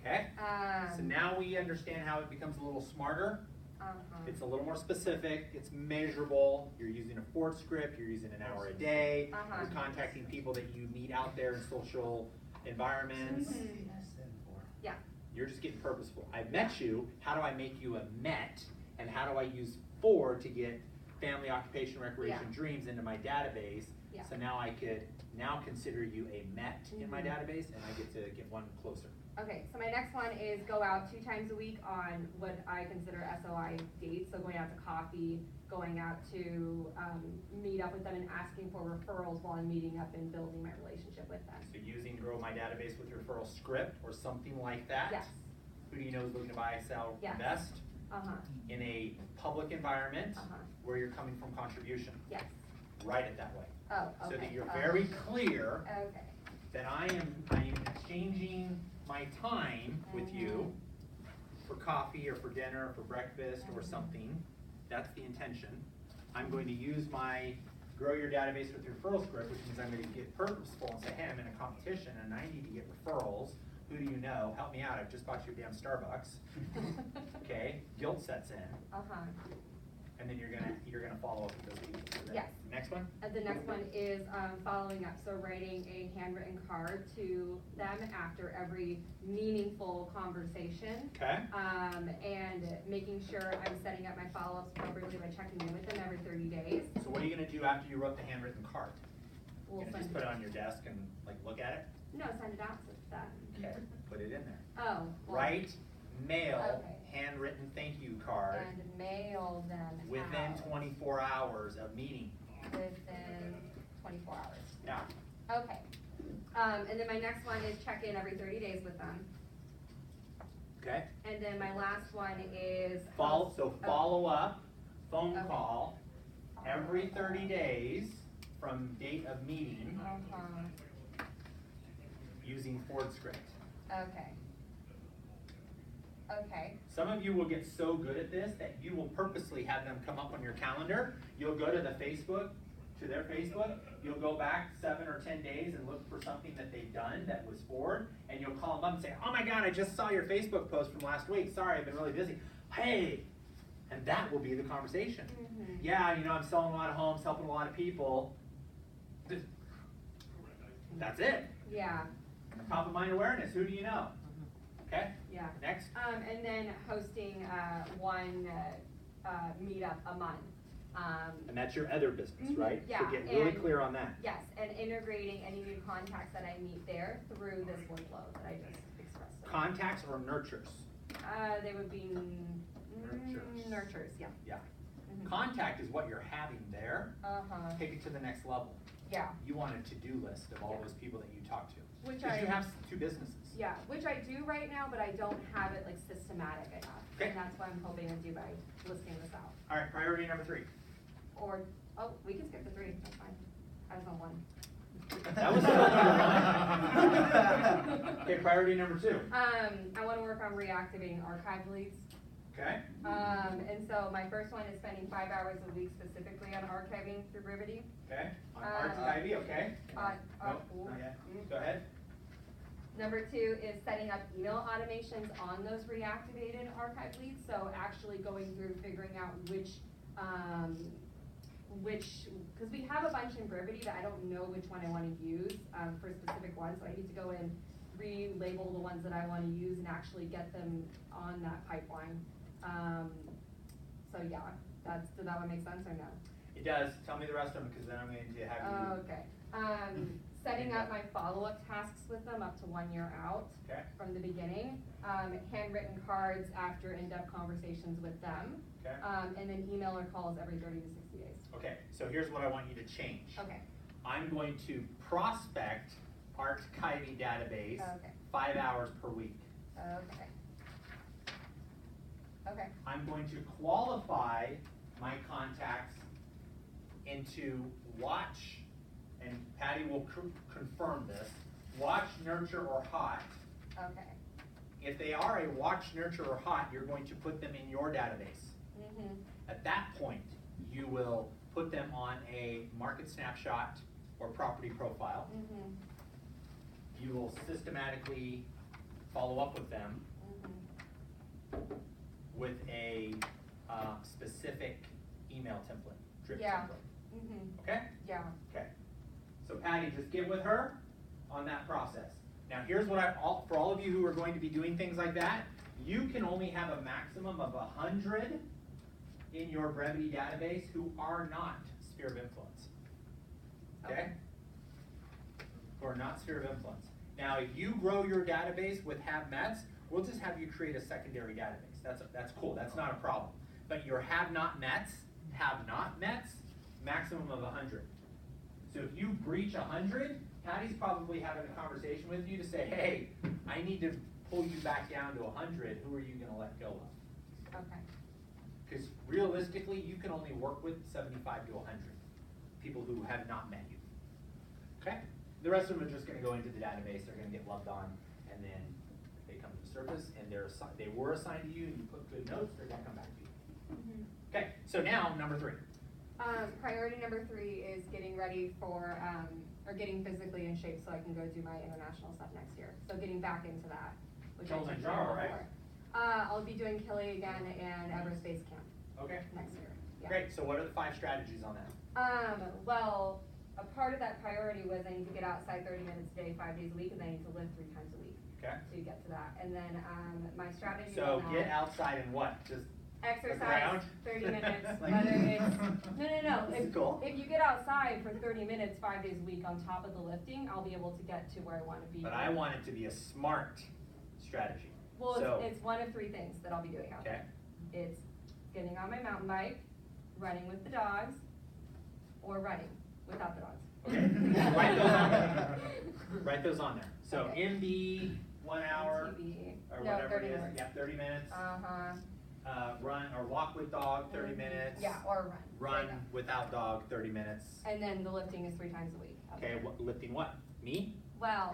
Okay? So now we understand how it becomes a little smarter. It's a little more specific, it's measurable, you're using a Ford script, you're using an hour a day, you're contacting people that you meet out there in social environments. Yeah. You're just getting purposeful. I've met you, how do I make you a MET? And how do I use Ford to get family, occupation, recreation, dreams into my database? Yeah. So now I could now consider you a MET in my database, and I get to get one closer. Okay, so my next one is go out 2 times a week on what I consider SOI dates. So going out to coffee, going out to meet up with them and asking for referrals while I'm meeting up and building my relationship with them. So using Grow My Database with Referral Script or something like that. Yes. Who do you know is looking to buy, sell, Yes. invest? In a public environment where you're coming from contribution. Yes. Write it that way. Oh, okay. So that you're very clear Okay. that I am exchanging my time with you for coffee or for dinner or for breakfast or something. That's the intention. I'm going to use my Grow Your Database with Referral Script, which means I'm going to get purposeful and say, hey, I'm in a competition and I need to get referrals. Who do you know? Help me out. I've just bought you a damn Starbucks. Okay, guilt sets in. And then you're gonna follow up with those people. So Yes. Next one? The next one is following up, so writing a handwritten card to them after every meaningful conversation. Okay. And making sure I'm setting up my follow-ups appropriately by checking in with them every 30 days. So what are you gonna do after you wrote the handwritten card? We'll You're gonna just send put it on your desk and like look at it? No, send it out to them. Okay, put it in there. Oh. Well, Write, mail, Okay. handwritten thank you card and mail them within out 24 hours of meeting. within 24 hours. Yeah. Okay. And then my next one is check in every 30 days with them. Okay. And then my last one is Follow up, phone Okay. call, every 30 days from date of meeting using Ford script. Okay. Okay. Some of you will get so good at this that you will purposely have them come up on your calendar. You'll go to their Facebook, you'll go back 7 or 10 days and look for something that they've done that was Ford, and you'll call them up and say, oh my God, I just saw your Facebook post from last week. Sorry, I've been really busy. Hey, and that will be the conversation. Yeah, you know, I'm selling a lot of homes, helping a lot of people. That's it. Yeah. Top of mind awareness, who do you know? Okay? Yeah. Next. And then hosting one meetup a month. And that's your other business, right? Yeah. So get really clear on that. Yes, and integrating any new contacts that I meet there through this workflow that I just expressed. Contacts or nurtures? They would be nurtures, yeah. Yeah. Contact is what you're having there. Take it to the next level. Yeah. You want a to-do list of all those people that you talk to. Which Because you have 2 businesses. Yeah, which I do right now, but I don't have it like systematic enough. Okay. And that's what I'm hoping to do by listing this out. All right, priority number 3. Or, oh, we can skip the 3, that's fine. I was on 1. That was number 1. Okay, priority number 2. I want to work on reactivating archive leads. Okay. And so my first one is spending 5 hours a week specifically on archiving through Brivity. Okay. On Archivy, okay. Nope, not yet. Go ahead. Number 2 is setting up email automations on those reactivated archive leads. So actually going through figuring out because we have a bunch in Brivity that I don't know which one I want to use for a specific one. So I need to go in, relabel the ones that I want to use and actually get them on that pipeline. So yeah, does that one make sense or no? It does. Tell me the rest of them because then I'm going to have you. Okay. Setting up my follow-up tasks with them up to 1 year out from the beginning. Handwritten cards after in-depth conversations with them. Okay. And then email or calls every 30 to 60 days. Okay, so here's what I want you to change. Okay. I'm going to prospect Archivy database 5 hours per week. Okay. Okay. I'm going to qualify my contacts into watch, and Patty will confirm this, watch, nurture, or hot. Okay. If they are a watch, nurture, or hot, you're going to put them in your database. At that point, you will put them on a market snapshot or property profile. You will systematically follow up with them Mhm. with a specific email template, drip Yeah. template. Mhm. Okay? Yeah. Okay. So Patty, just get with her on that process. Now here's what for all of you who are going to be doing things like that, you can only have a maximum of 100 in your Brevity database who are not sphere of influence. Okay? Who are not sphere of influence. Now if you grow your database with have mets, we'll just have you create a secondary database. That's cool, that's not a problem. But your have not mets, maximum of 100. So if you breach 100, Patty's probably having a conversation with you to say, hey, I need to pull you back down to 100, who are you gonna let go of? Okay. Because realistically, you can only work with 75 to 100 people who have not met you. Okay? The rest of them are just gonna go into the database, they're gonna get loved on, and then they come to the surface, and they were assigned to you, and you put good notes, they're gonna come back to you. Mhm. Okay, so now, number 3. Priority number 3 is getting ready for, or getting physically in shape so I can go do my international stuff next year. So getting back into that, which I took care Kilimanjaro, of right? before. I'll be doing Kili again and Everest Base Camp Okay. next year. Yeah. Great, so what are the 5 strategies on that? Well, a part of that priority was I need to get outside 30 minutes a day, 5 days a week, and I need to lift 3 times a week. Okay. To get to that. And then, my strategy So on get that- outside and what? Just exercise ground? 30 minutes, Like- whether it's, no. This is If, cool. if you get outside for 30 minutes, 5 days a week on top of the lifting, I'll be able to get to where I wanna be. But I want it to be a smart strategy. Well, So- it's one of 3 things that I'll be doing out Okay. there. It's getting on my mountain bike, running with the dogs, or running without the dogs. Okay, write those on there. Write those on there. So Okay. MB, 1 hour, MTB. or No, whatever 30 it is. minutes. Yeah, 30 minutes. Uh-huh. Run or walk with dog, 30 Mhm. minutes. Yeah, or run. Run There you without dog, 30 minutes. go. And then the lifting is 3 times a week. out Okay, there. lifting what? Me? Well,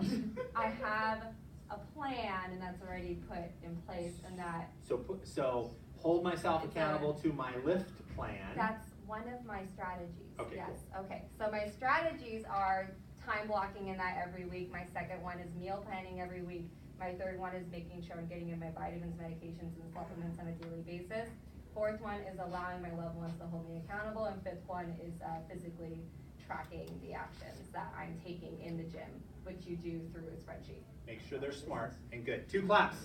I have a plan and that's already put in place and that, So hold myself It's accountable to my lift plan. that's one of my strategies, Okay, yes. cool. Okay, so my strategies are time blocking in that every week. My second one is meal planning every week. My third one is making sure I'm getting in my vitamins, medications, and supplements on a daily basis. Fourth one is allowing my loved ones to hold me accountable. And fifth one is physically tracking the actions that I'm taking in the gym, which you do through a spreadsheet. Make sure they're smart and good. 2 claps.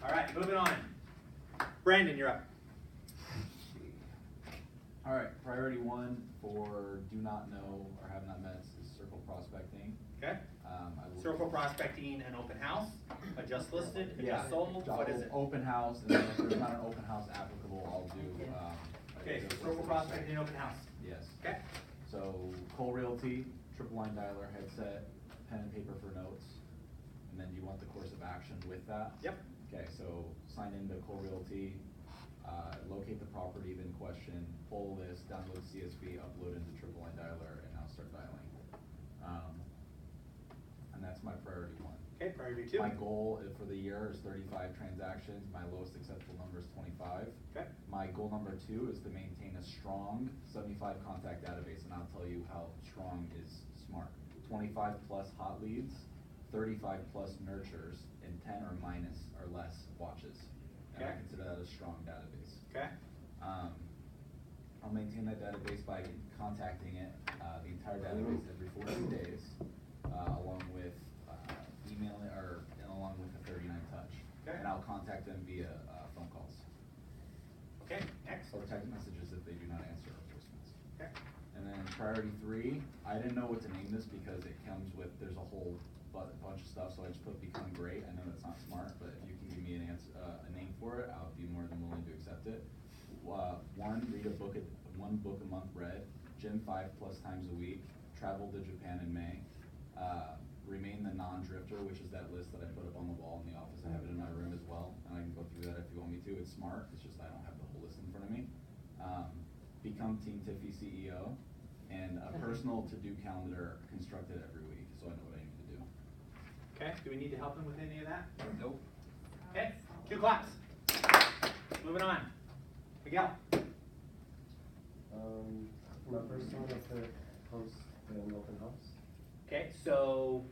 All right, moving on. Brandon, you're up. All right, priority 1 for do not know or have not met is circle prospecting. Okay. I will- Circle prospecting an open house, a just listed, a Yeah, just sold, what is it? Open house, and then if there's not an open house applicable, I'll do, Okay, so just circle listed. prospecting an open house. Yes. Okay. So Cole Realty, triple line dialer, headset, pen and paper for notes. And then do you want the course of action with that? Yep. Okay, so sign into Cole Realty, locate the property, then question, pull list, download CSV, upload into triple line dialer, and now start dialing. And that's my priority 1. Okay, priority 2. My goal for the year is 35 transactions, my lowest acceptable number is 25. Okay. My goal number 2 is to maintain a strong 75 contact database, and I'll tell you how strong is smart. 25 plus hot leads, 35 plus nurtures, and 10 or minus or less watches. And I Okay. consider that a strong database. Okay. I'll maintain that database by contacting it, the entire database every 14 days, along with emailing and along with the 39 touch. Okay. And I'll contact them via phone calls Okay, next. or text messages if they do not answer our voicemails. Okay. And then priority 3, I didn't know what to name this because it comes with, there's a whole bunch of stuff, so I just put become great. I know that's not smart, but if you can give me a name for it, I'll be more than willing to accept it. 1, read one book a month read, gym 5+ times a week, travel to Japan in May, remain the non-drifter, which is that list that I put up on the wall in the office. I have it in my room as well, and I can go through that if you want me to. It's smart, it's just I don't have the whole list in front of me. Become Team Tiffy CEO, and a personal to-do calendar constructed every week, so I know what I need to do. Okay, do we need to help him with any of that? Nope. Okay, 2 claps. Moving on. Miguel. My first one is to host an open house. Okay, so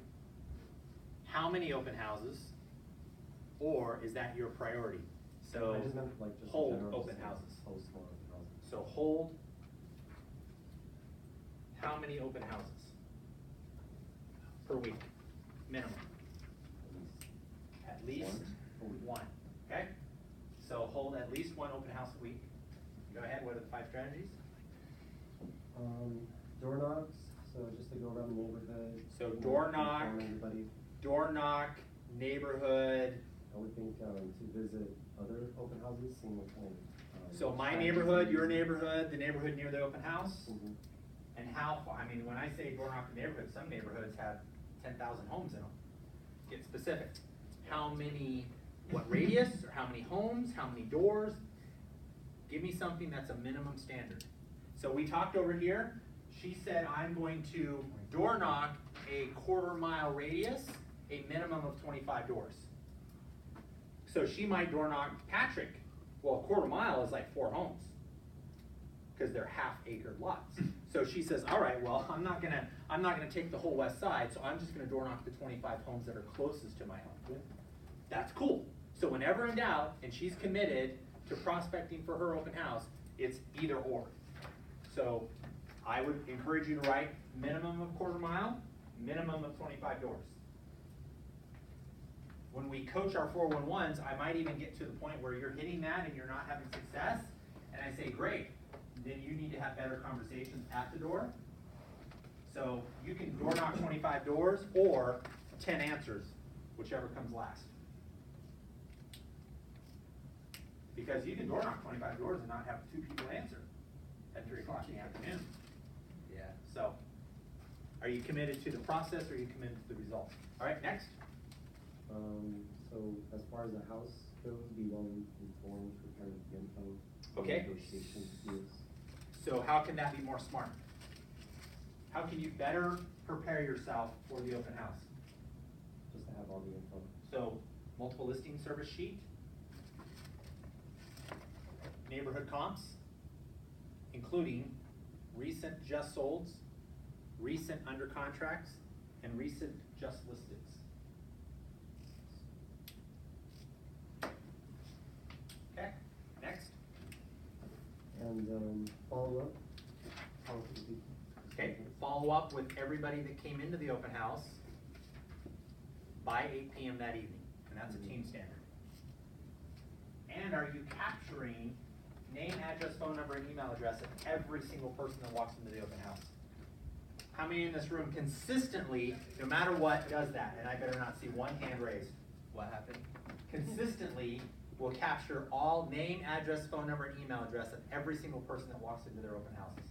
how many open houses or is that your priority? So, I just meant like just in hold general, open just houses. Host more open houses. So hold, how many open houses? Per week, minimum, at least One a week. one, okay? So hold at least one open house a week. Go ahead, what are the 5 strategies? Door knocks, so just to go around the neighborhood. So you know, door knock. inform everybody. Door knock, neighborhood. I would think, to visit other open houses, seeing what kind of. So my strategies neighborhood, they your use. neighborhood, the neighborhood near the open house. Mhm. And how far, I mean, when I say door knock neighborhood, some neighborhoods have 10,000 homes in them. Get specific. How many, what radius, or how many homes, how many doors? Give me something that's a minimum standard. So we talked over here, she said I'm going to door knock a 1/4 mile radius, a minimum of 25 doors. So she might door knock Patrick, well, 1/4 mile is like 4 homes, because they're 1/2-acre lots. So she says, all right, well, I'm not gonna take the whole west side, so I'm just gonna door knock the 25 homes that are closest to my home. Yeah. That's cool. So whenever in doubt, and she's committed to prospecting for her open house, it's either or. So I would encourage you to write minimum of 1/4 mile, minimum of 25 doors. When we coach our 411s, I might even get to the point where you're hitting that and you're not having success, and I say, great, then you need to have better conversations at the door. So you can door knock 25 doors or 10 answers, whichever comes last. Because you can door knock 25 doors and not have 2 people answer at 3 o'clock in the afternoon. Yeah. So, are you committed to the process or are you committed to the result? All right, next. So as far as the house goes, be well informed, prepare with the info. Okay. Negotiation skills. So how can that be more smart? How can you better prepare yourself for the open house? Just to have all the info. So, multiple listing service sheet, neighborhood comps, including recent just solds, recent under contracts, and recent just listeds. Okay, next. And, follow up. Follow up with the people. Okay, follow up with everybody that came into the open house by 8 p.m. that evening, and that's a team standard. And are you capturing name, address, phone number, and email address of every single person that walks into the open house? How many in this room consistently, no matter what, does that? And I better not see one hand raised. What happened? Consistently will capture all name, address, phone number, and email address of every single person that walks into their open houses.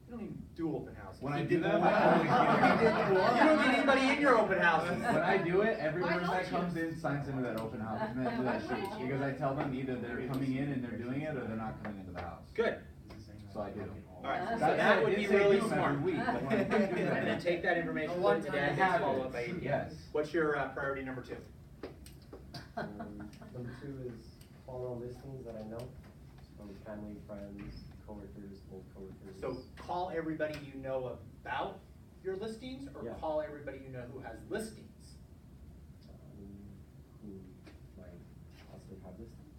You don't even do open houses. When You I did do that, the one. I only get You don't get anybody in your open houses. When I do it, every Why person don't that comes you? in signs into that open house, and then do that sheet, because I tell them either they're coming in and they're doing it, or they're not coming into the house. Good. So I do. Alright, so That's that why I would did be say really do 'em every smart. week, but when I do that- And then take that information, A put it in the one-time database, habit. follow up by 8 p.m. Yes. What's your priority number 2? Number 2 is call all listings that I know, from family, friends, coworkers, old coworkers. So call everybody you know about your listings, or Yeah. call everybody you know who has listings? Who might possibly have listings.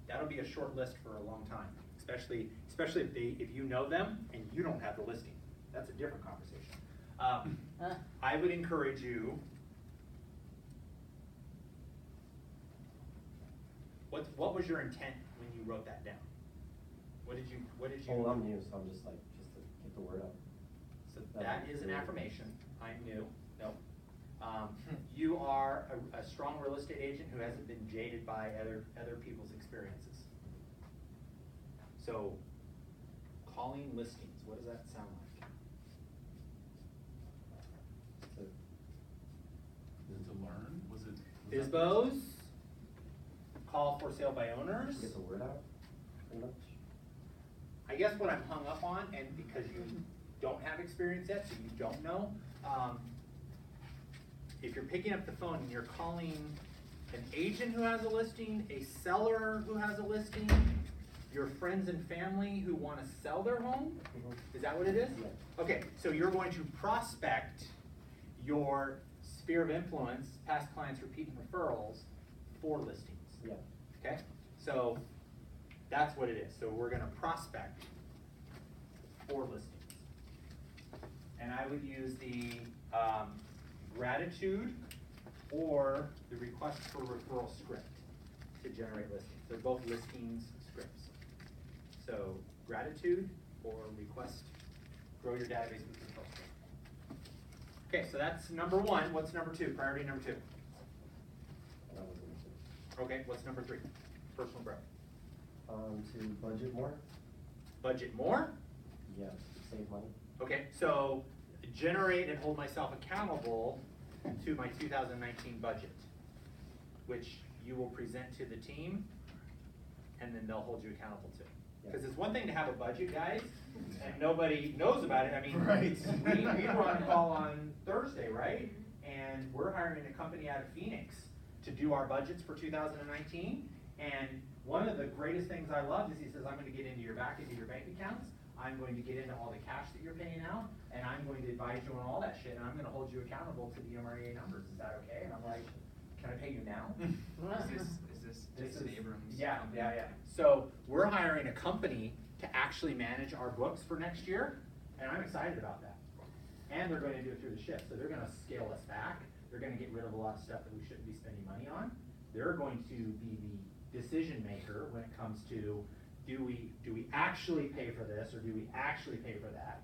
That'll be a short list for a long time, especially if you know them and you don't have the listing. That's a different conversation. I would encourage you. What was your intent when you wrote that down? What did you? Oh, I'm new, so I'm just to get the word out. So that is an affirmation. I'm new. No. You are a strong real estate agent who hasn't been jaded by other people's experiences. So, calling listings, what does that sound like? To learn? Was it? FSBOs, call for sale by owners. get the word out, pretty much. I guess what I'm hung up on, and because you don't have experience yet, so you don't know, if you're picking up the phone and you're calling an agent who has a listing, a seller who has a listing, your friends and family who want to sell their home, is that what it is? Yeah. Okay, so you're going to prospect your sphere of influence, past clients, repeat and referrals, 4 listings. Yeah. Okay, so that's what it is. So we're gonna prospect 4 listings. And I would use the gratitude or the request for referral script to generate listings. They're both listings scripts. So gratitude or request, grow your database with referral script. Okay, so that's number 1. What's number 2? Priority number 2. That was it. Okay, what's number 3? Personal growth. To budget more? Budget more? Yeah, save money. Okay, so generate and hold myself accountable to my 2019 budget, which you will present to the team, and then they'll hold you accountable to. Because it's one thing to have a budget, guys, and nobody knows about it. I mean, Right. we were on a call on Thursday, right? And we're hiring a company out of Phoenix to do our budgets for 2019. And one of the greatest things I loved is he says, I'm gonna get into your bank accounts. I'm going to get into all the cash that you're paying out, and I'm going to advise you on all that shit, and I'm gonna hold you accountable to the MREA numbers. Is that okay? And I'm like, can I pay you now? Is this Jason is- Abrams? Yeah, company? yeah, yeah. So we're hiring a company to actually manage our books for next year, and I'm excited about that. And they're gonna do it through the shift, so they're gonna scale us back. They're gonna get rid of a lot of stuff that we shouldn't be spending money on. They're going to be the decision maker when it comes to, do we actually pay for this, or do we actually pay for that?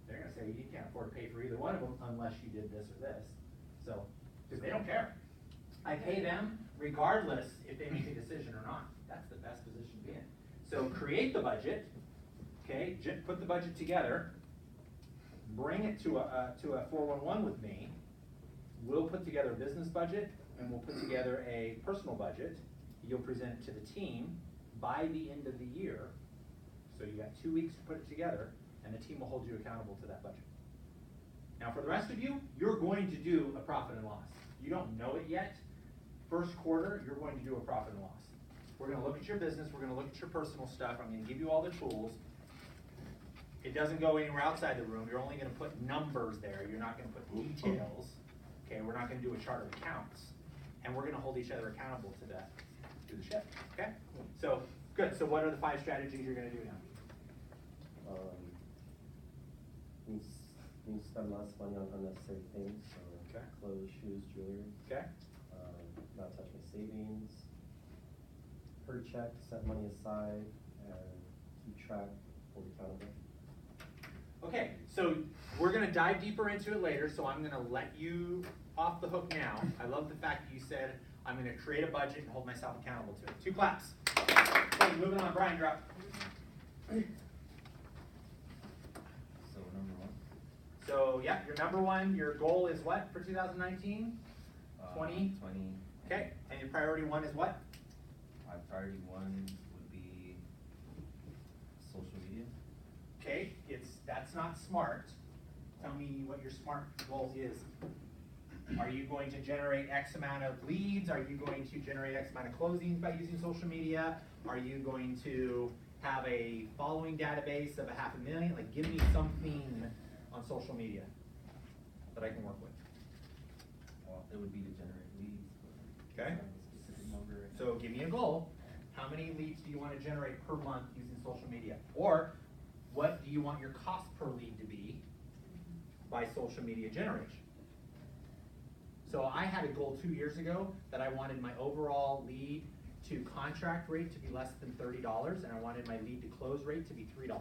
They're gonna say, you can't afford to pay for either one of them unless you did this or this. So, because they don't care. I pay them regardless if they make a decision or not. That's the best position to be in. So create the budget, okay, put the budget together, bring it to a 411 with me. We'll put together a business budget, and we'll put together a personal budget. You'll present it to the team by the end of the year. So you got 2 weeks to put it together, and the team will hold you accountable to that budget. Now for the rest of you, you're going to do a profit and loss. You don't know it yet. First quarter, you're going to do a profit and loss. We're gonna look at your business, we're gonna look at your personal stuff, I'm gonna give you all the tools. It doesn't go anywhere outside the room, you're only gonna put numbers there, you're not gonna put details. Okay, we're not gonna do a chart of accounts. And we're gonna hold each other accountable to that, to the shift, okay? So, good, so what are the 5 strategies you're gonna do now? Need to spend less money on unnecessary things, so Okay. clothes, shoes, jewelry. Okay? Not touch my savings. Per check, set money aside, and keep track, hold accountable. Okay, so we're gonna dive deeper into it later, so I'm gonna let you off the hook now. I love the fact that you said, I'm gonna create a budget and hold myself accountable to it. 2 claps. Okay, moving on, Brian, drop. So number 1? So, yeah, your number 1, your goal is what for 2019? 20? 20. Okay, and your priority 1 is what? My priority 1 would be social media. Okay, that's not smart. Tell me what your smart goal is. Are you going to generate X amount of leads? Are you going to generate X amount of closings by using social media? Are you going to have a following database of 500,000? Like, give me something on social media that I can work with. Well, it would be to generate leads. but Okay. it's not a specific number right So give me a goal. How many leads do you want to generate per month using social media? Or what do you want your cost per lead to be by social media generation? So I had a goal 2 years ago that I wanted my overall lead to contract rate to be less than $30, and I wanted my lead to close rate to be $3.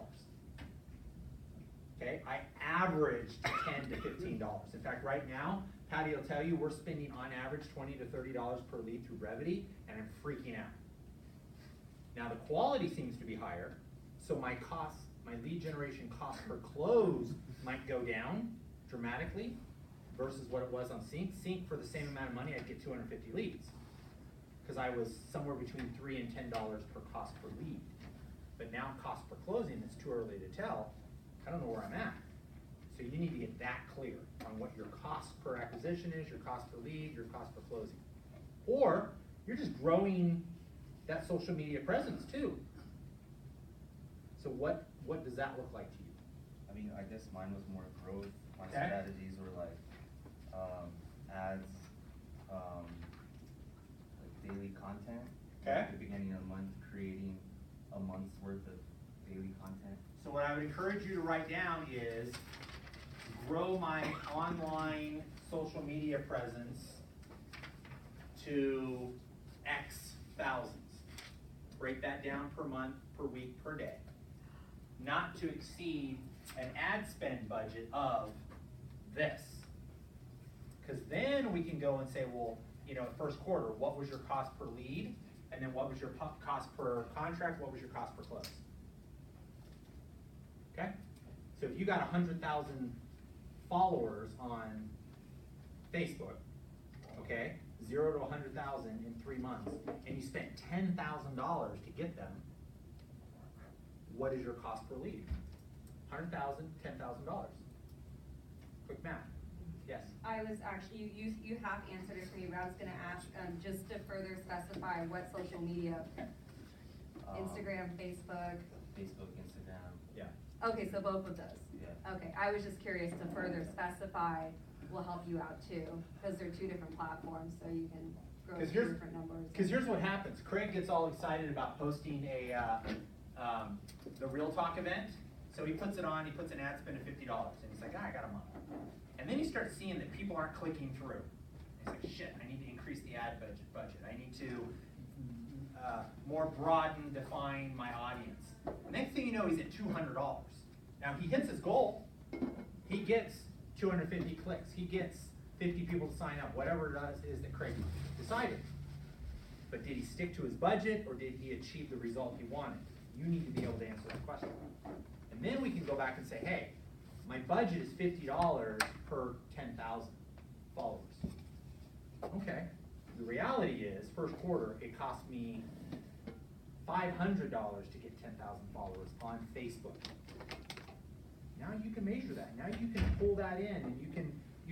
Okay, I averaged $10 to $15. In fact, right now, Patty will tell you we're spending on average $20 to $30 per lead through Brevity, and I'm freaking out. Now the quality seems to be higher, so my lead generation cost per close might go down dramatically versus what it was on Sync. Sync, for the same amount of money, I'd get 250 leads, because I was somewhere between $3 and $10 per cost per lead. But now cost per closing, it's too early to tell. I don't know where I'm at. So you need to get that clear on what your cost per acquisition is, your cost per lead, your cost per closing. Or you're just growing that social media presence too. So what does that look like to you? I mean, I guess mine was more growth. My Okay. strategies were like, adds, like daily content. Okay. At the beginning of the month, creating a month's worth of daily content. So what I would encourage you to write down is, grow my online social media presence to X thousands. Break that down per month, per week, per day. Not to exceed an ad spend budget of this. Cause then we can go and say, well, you know, first quarter, what was your cost per lead? And then what was your cost per contract? What was your cost per close? Okay? So if you got 100,000 followers on Facebook, okay, 0 to 100,000 in 3 months, and you spent $10,000 to get them, what is your cost per lead? 100,000, $10,000. Quick math. Yes. I was actually, you have answered it for me, but I was gonna ask, just to further specify what social media, Instagram, Facebook. Facebook, Instagram, Yeah. Okay, so both of those. yeah. Okay, I was just curious to further specify will help you out too, because they're two different platforms, so you can grow Because two here's, different numbers. because here's what happens. Craig gets all excited about posting the Real Talk event. So he puts it on, he puts an ad spend of $50, and he's like, I got a month. And then he starts seeing that people aren't clicking through. And he's like, shit, I need to increase the ad budget. I need to more broaden, define my audience. The next thing you know, he's at $200. Now he hits his goal. He gets 250 clicks. He gets 50 people to sign up, whatever it is that Craig decided. But did he stick to his budget, or did he achieve the result he wanted? You need to be able to answer that question. And then we can go back and say, hey, my budget is $50 per 10,000 followers. Okay. The reality is, first quarter, it cost me $500 to get 10,000 followers on Facebook. Now you can measure that. Now you can pull that in, and you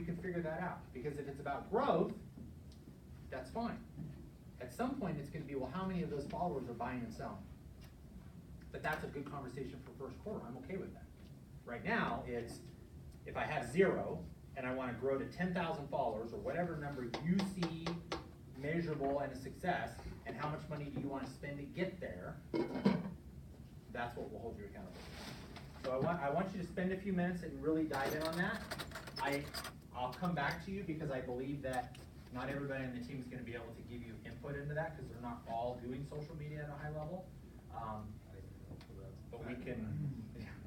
can figure that out. Because if it's about growth, that's fine. At some point, it's going to be, well, how many of those followers are buying and selling? But that's a good conversation for first quarter. I'm okay with that. Right now, it's if I have 0 and I want to grow to 10,000 followers, or whatever number you see measurable and a success, and how much money do you want to spend to get there, that's what will hold you accountable. So I want you to spend a few minutes and really dive in on that. I'll come back to you because I believe that not everybody on the team is going to be able to give you input into that, because they're not all doing social media at a high level. But we can,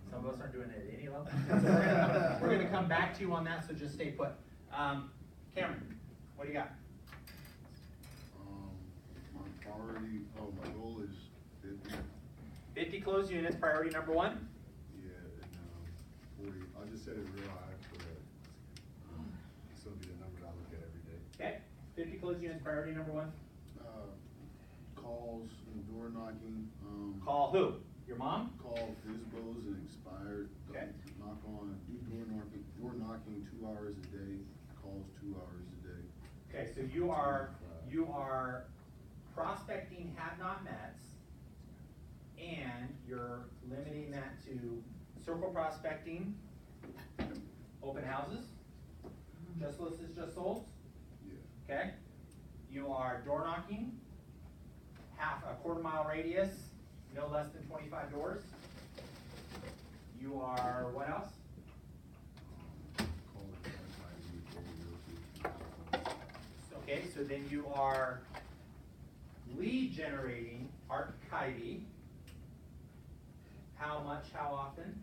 some of us aren't doing it at any level. So we're gonna come back to you on that, so just stay put. Cameron, what do you got? My goal is 50. 50 closed units, priority number 1? Yeah, and 40. I just said it real high, but this will be the number I look at every day. Okay, 50 closed units, priority number 1. Calls and door knocking. Call who? Your mom? Call FISBOs and expired. Okay. Do door knocking 2 hours a day. Calls 2 hours a day. Okay, so you are prospecting have-not-mets, and you're limiting that to circle prospecting, open houses, just listed, just sold. Yeah. Okay? You are door knocking, a quarter-mile radius, no less than 25 doors. You are, what else? Call it realty. Okay, so then you are lead generating, archiving. How much, how often?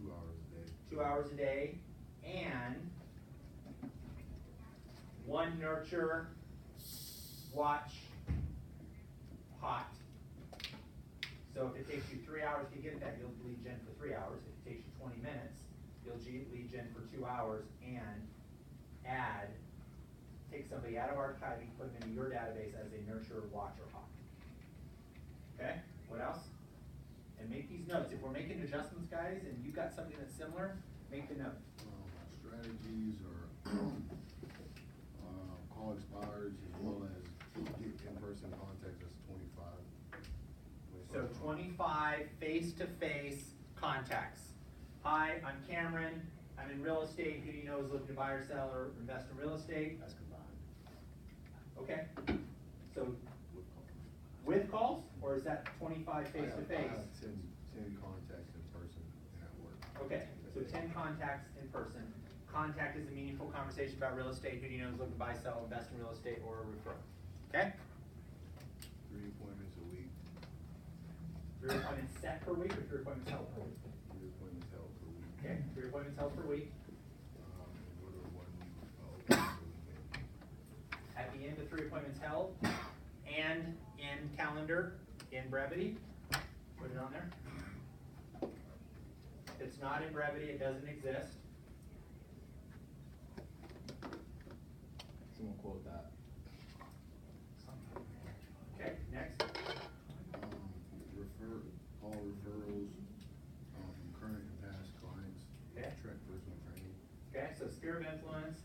2 hours a day. 2 hours a day, and 1 nurture, watch, hot. So if it takes you 3 hours to get that, you'll lead gen for 3 hours. If it takes you 20 minutes, you'll lead gen for 2 hours, and take somebody out of archiving, put them into your database as a nurture, watch, or hot. Okay, what else? And make these notes. If we're making adjustments, guys, and you've got something that's similar, make the note. Strategies are call expires as well as get in-person contact. That's 25. So 25 face-to-face contacts. Hi, I'm Cameron. I'm in real estate, who do you know is looking to buy or sell or invest in real estate? That's combined. Okay, so With calls. with calls, or is that 25 face to I face? have 10 contacts in person and at work. Okay, so 10 contacts in person. Contact is a meaningful conversation about real estate, who do you know is looking to buy, sell, invest in real estate, or refer. Okay? 3 appointments a week, 3 appointments set per week or 3 appointments held per week? 3 appointments held per week. Okay, 3 appointments held per week. And go to 1 week, open for weekend. At the end of 3 appointments held, and in calendar, in brevity, put it on there. If it's not in brevity, it doesn't exist. Someone quote that. Okay, next. All referrals, from current and past clients. Okay. Track personal training. Okay, so sphere of influence,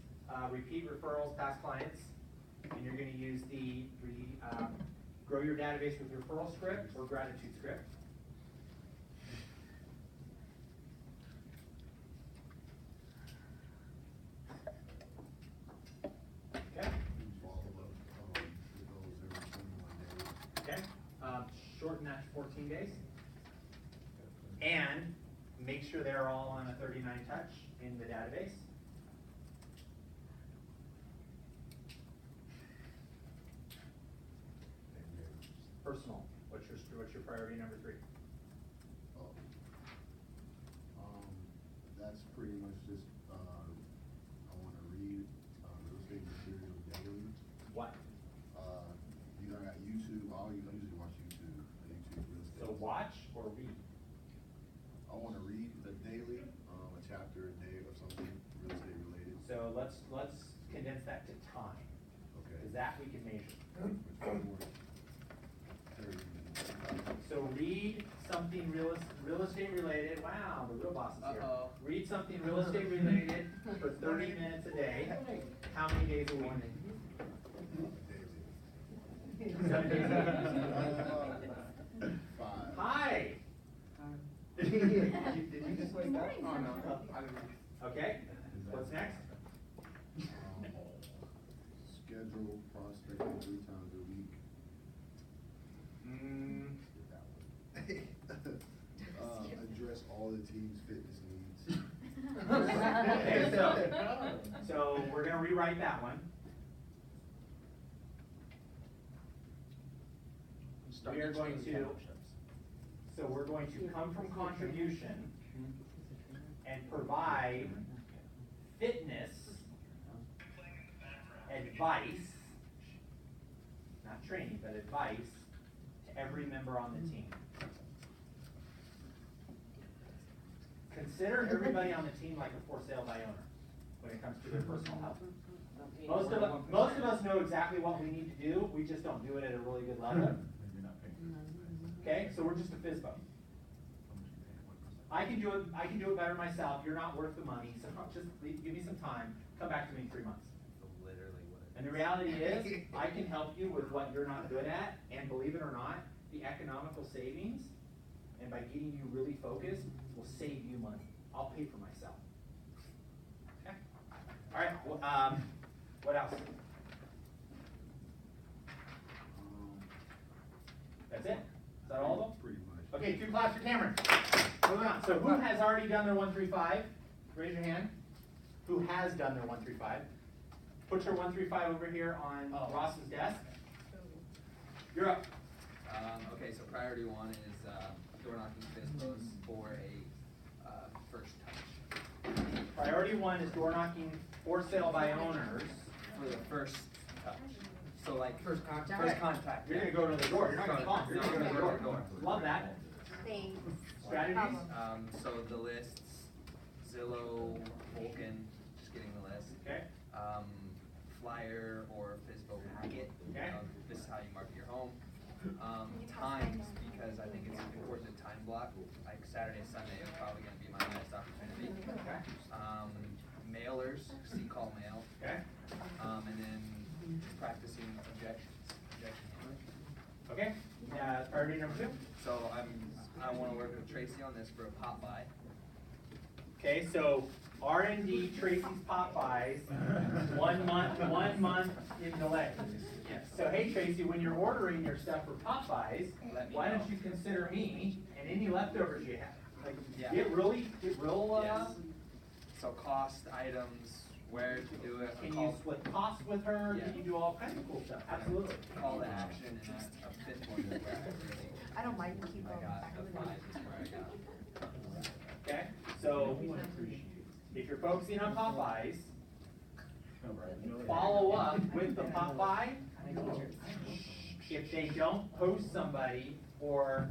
repeat referrals, past clients, and you're gonna use the, grow your database with referral script or gratitude script. Okay, Follow up, with those every 21 days. okay, shorten that to 14 days. And make sure they're all on a 39 touch in the database. And then, Personal, what's your priority number 3? oh, that's pretty much just, I wanna read, real estate material daily. What? You know, I got YouTube, I usually watch YouTube real estate. So watch or read? I wanna read a daily, a chapter a day of something real estate related. So let's condense that to time, Okay. because that we can measure. Which one more? 30 minutes. So read something real estate related, wow, the real boss is here. Uh-oh. Read something real estate related for 30 minutes a day, how many days a week? Daily. 7 days a week. 5. Hi. Did you just wake up? Oh, no, I didn't. Okay, what's next? Schedule prospecting 3 times a week. Skip that one. Address all the team's fitness needs. Okay, so we're gonna rewrite that one. We are going to, so we're going to come from contribution and provide fitness advice, not training, but advice to every member on the team. Consider everybody on the team like a for sale by owner when it comes to their personal health. Most of us know exactly what we need to do, we just don't do it at a really good level. Okay, so we're just a FISBO. I can do it better myself, you're not worth the money, so just give me some time, come back to me in 3 months. Literally what it And the reality is, I can help you with what you're not good at, and believe it or not, the economical savings, and by getting you really focused, will save you money. I'll pay for myself. Okay? All right, what else? That's it? Is that all of them? Pretty much. Okay, 2 claps for Cameron. Moving on. So who has already done their 1 through 5? Raise your hand. Who has done their 1 through 5? Put your 1 through 5 over here on Ross's desk. You're up. Okay, so priority 1 is door knocking FISBOs for a first touch. Priority 1 is door knocking for sale by owners. For the first touch. So like First contact? First contact. You're gonna go to the door. You're not gonna call. You're No, gonna go to the door, door. door. Love that. Thanks. Strategies? So the lists, Zillow, Vulcan, just getting the list. Okay. Flyer or FISBO packet. Okay. This is how you market your home. Times, because I think it's important to time block, like Saturday, Sunday is probably gonna be my highest opportunity. Okay. Mailers, C-call mail. Okay. And then practicing objection handling. Okay. Priority number 2. So I wanna work with Tracy on this for a pop by. Okay, so R&D Tracy's Popeyes, 1 month in delay. Yes. So hey Tracy, when you're ordering your stuff for Popeyes, Let me why don't know. you consider me and any leftovers you have? Like, Yeah. get real, Yes. So cost, items, where to do it, can you split costs with her? Can Yeah. you do all kinds of cool stuff? Absolutely. call to action, and a fifth one is where I really, I don't mind keep I going got back. the five is where I got. Okay, so if you're focusing on Popeyes, follow up with the Popeye. If they don't post somebody, or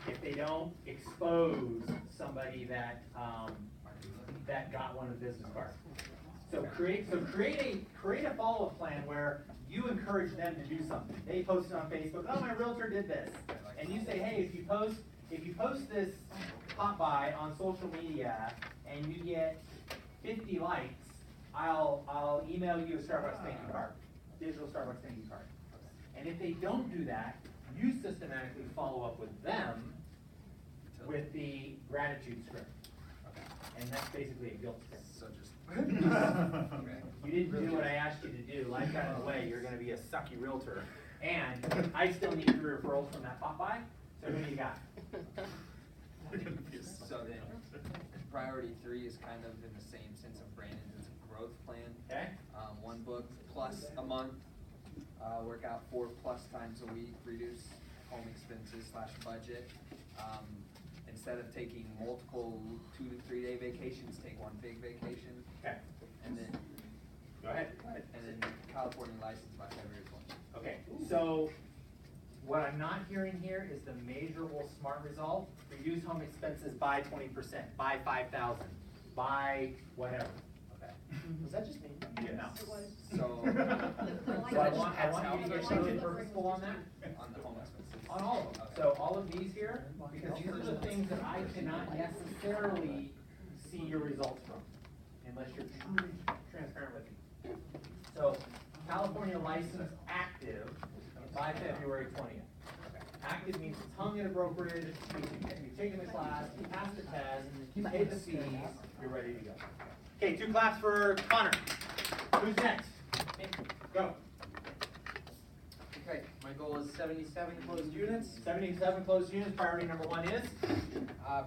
if they don't expose somebody that, that got one of the business cards. So create a follow-up plan where you encourage them to do something. They post it on Facebook, oh, my realtor did this. And you say, hey, if you post this Popeye on social media and you get 50 likes, I'll email you a Starbucks thank you card, digital Starbucks thank you card. And if they don't do that, you systematically follow up with them with the gratitude script. Okay. And that's basically a guilt script. So just. Okay. You didn't do what I asked you to do, life got in the way, you're gonna be a sucky realtor. And I still need 3 referrals from that Popeye, so who do you got? So then, priority 3 is kind of in the same sense of Brandon's, it's a growth plan. Okay? 1 book plus a month, work out 4+ times a week, reduce home expenses / budget. Instead of taking multiple 2 to 3 day vacations, take 1 big vacation. Okay, And then, go ahead. and then California license by February 20th. Okay, so what I'm not hearing here is the measurable SMART result. Reduce home expenses by 20%, by 5,000, by whatever. Okay. Was that just me? Yeah, no. So, So I want you to get something purposeful on that. on the home expenses. On all of them. So all of these here, because these are the things that I cannot necessarily see your results from, unless you're truly transparent with me. So California license active by February 20th. Active means it's hung at a brokerage, you've taken the class, you passed the test, you paid the fees, you're ready to go. Okay, 2 claps for Connor. Who's next? Go. Okay, my goal is 77 closed units. 77 closed units, priority number 1 is?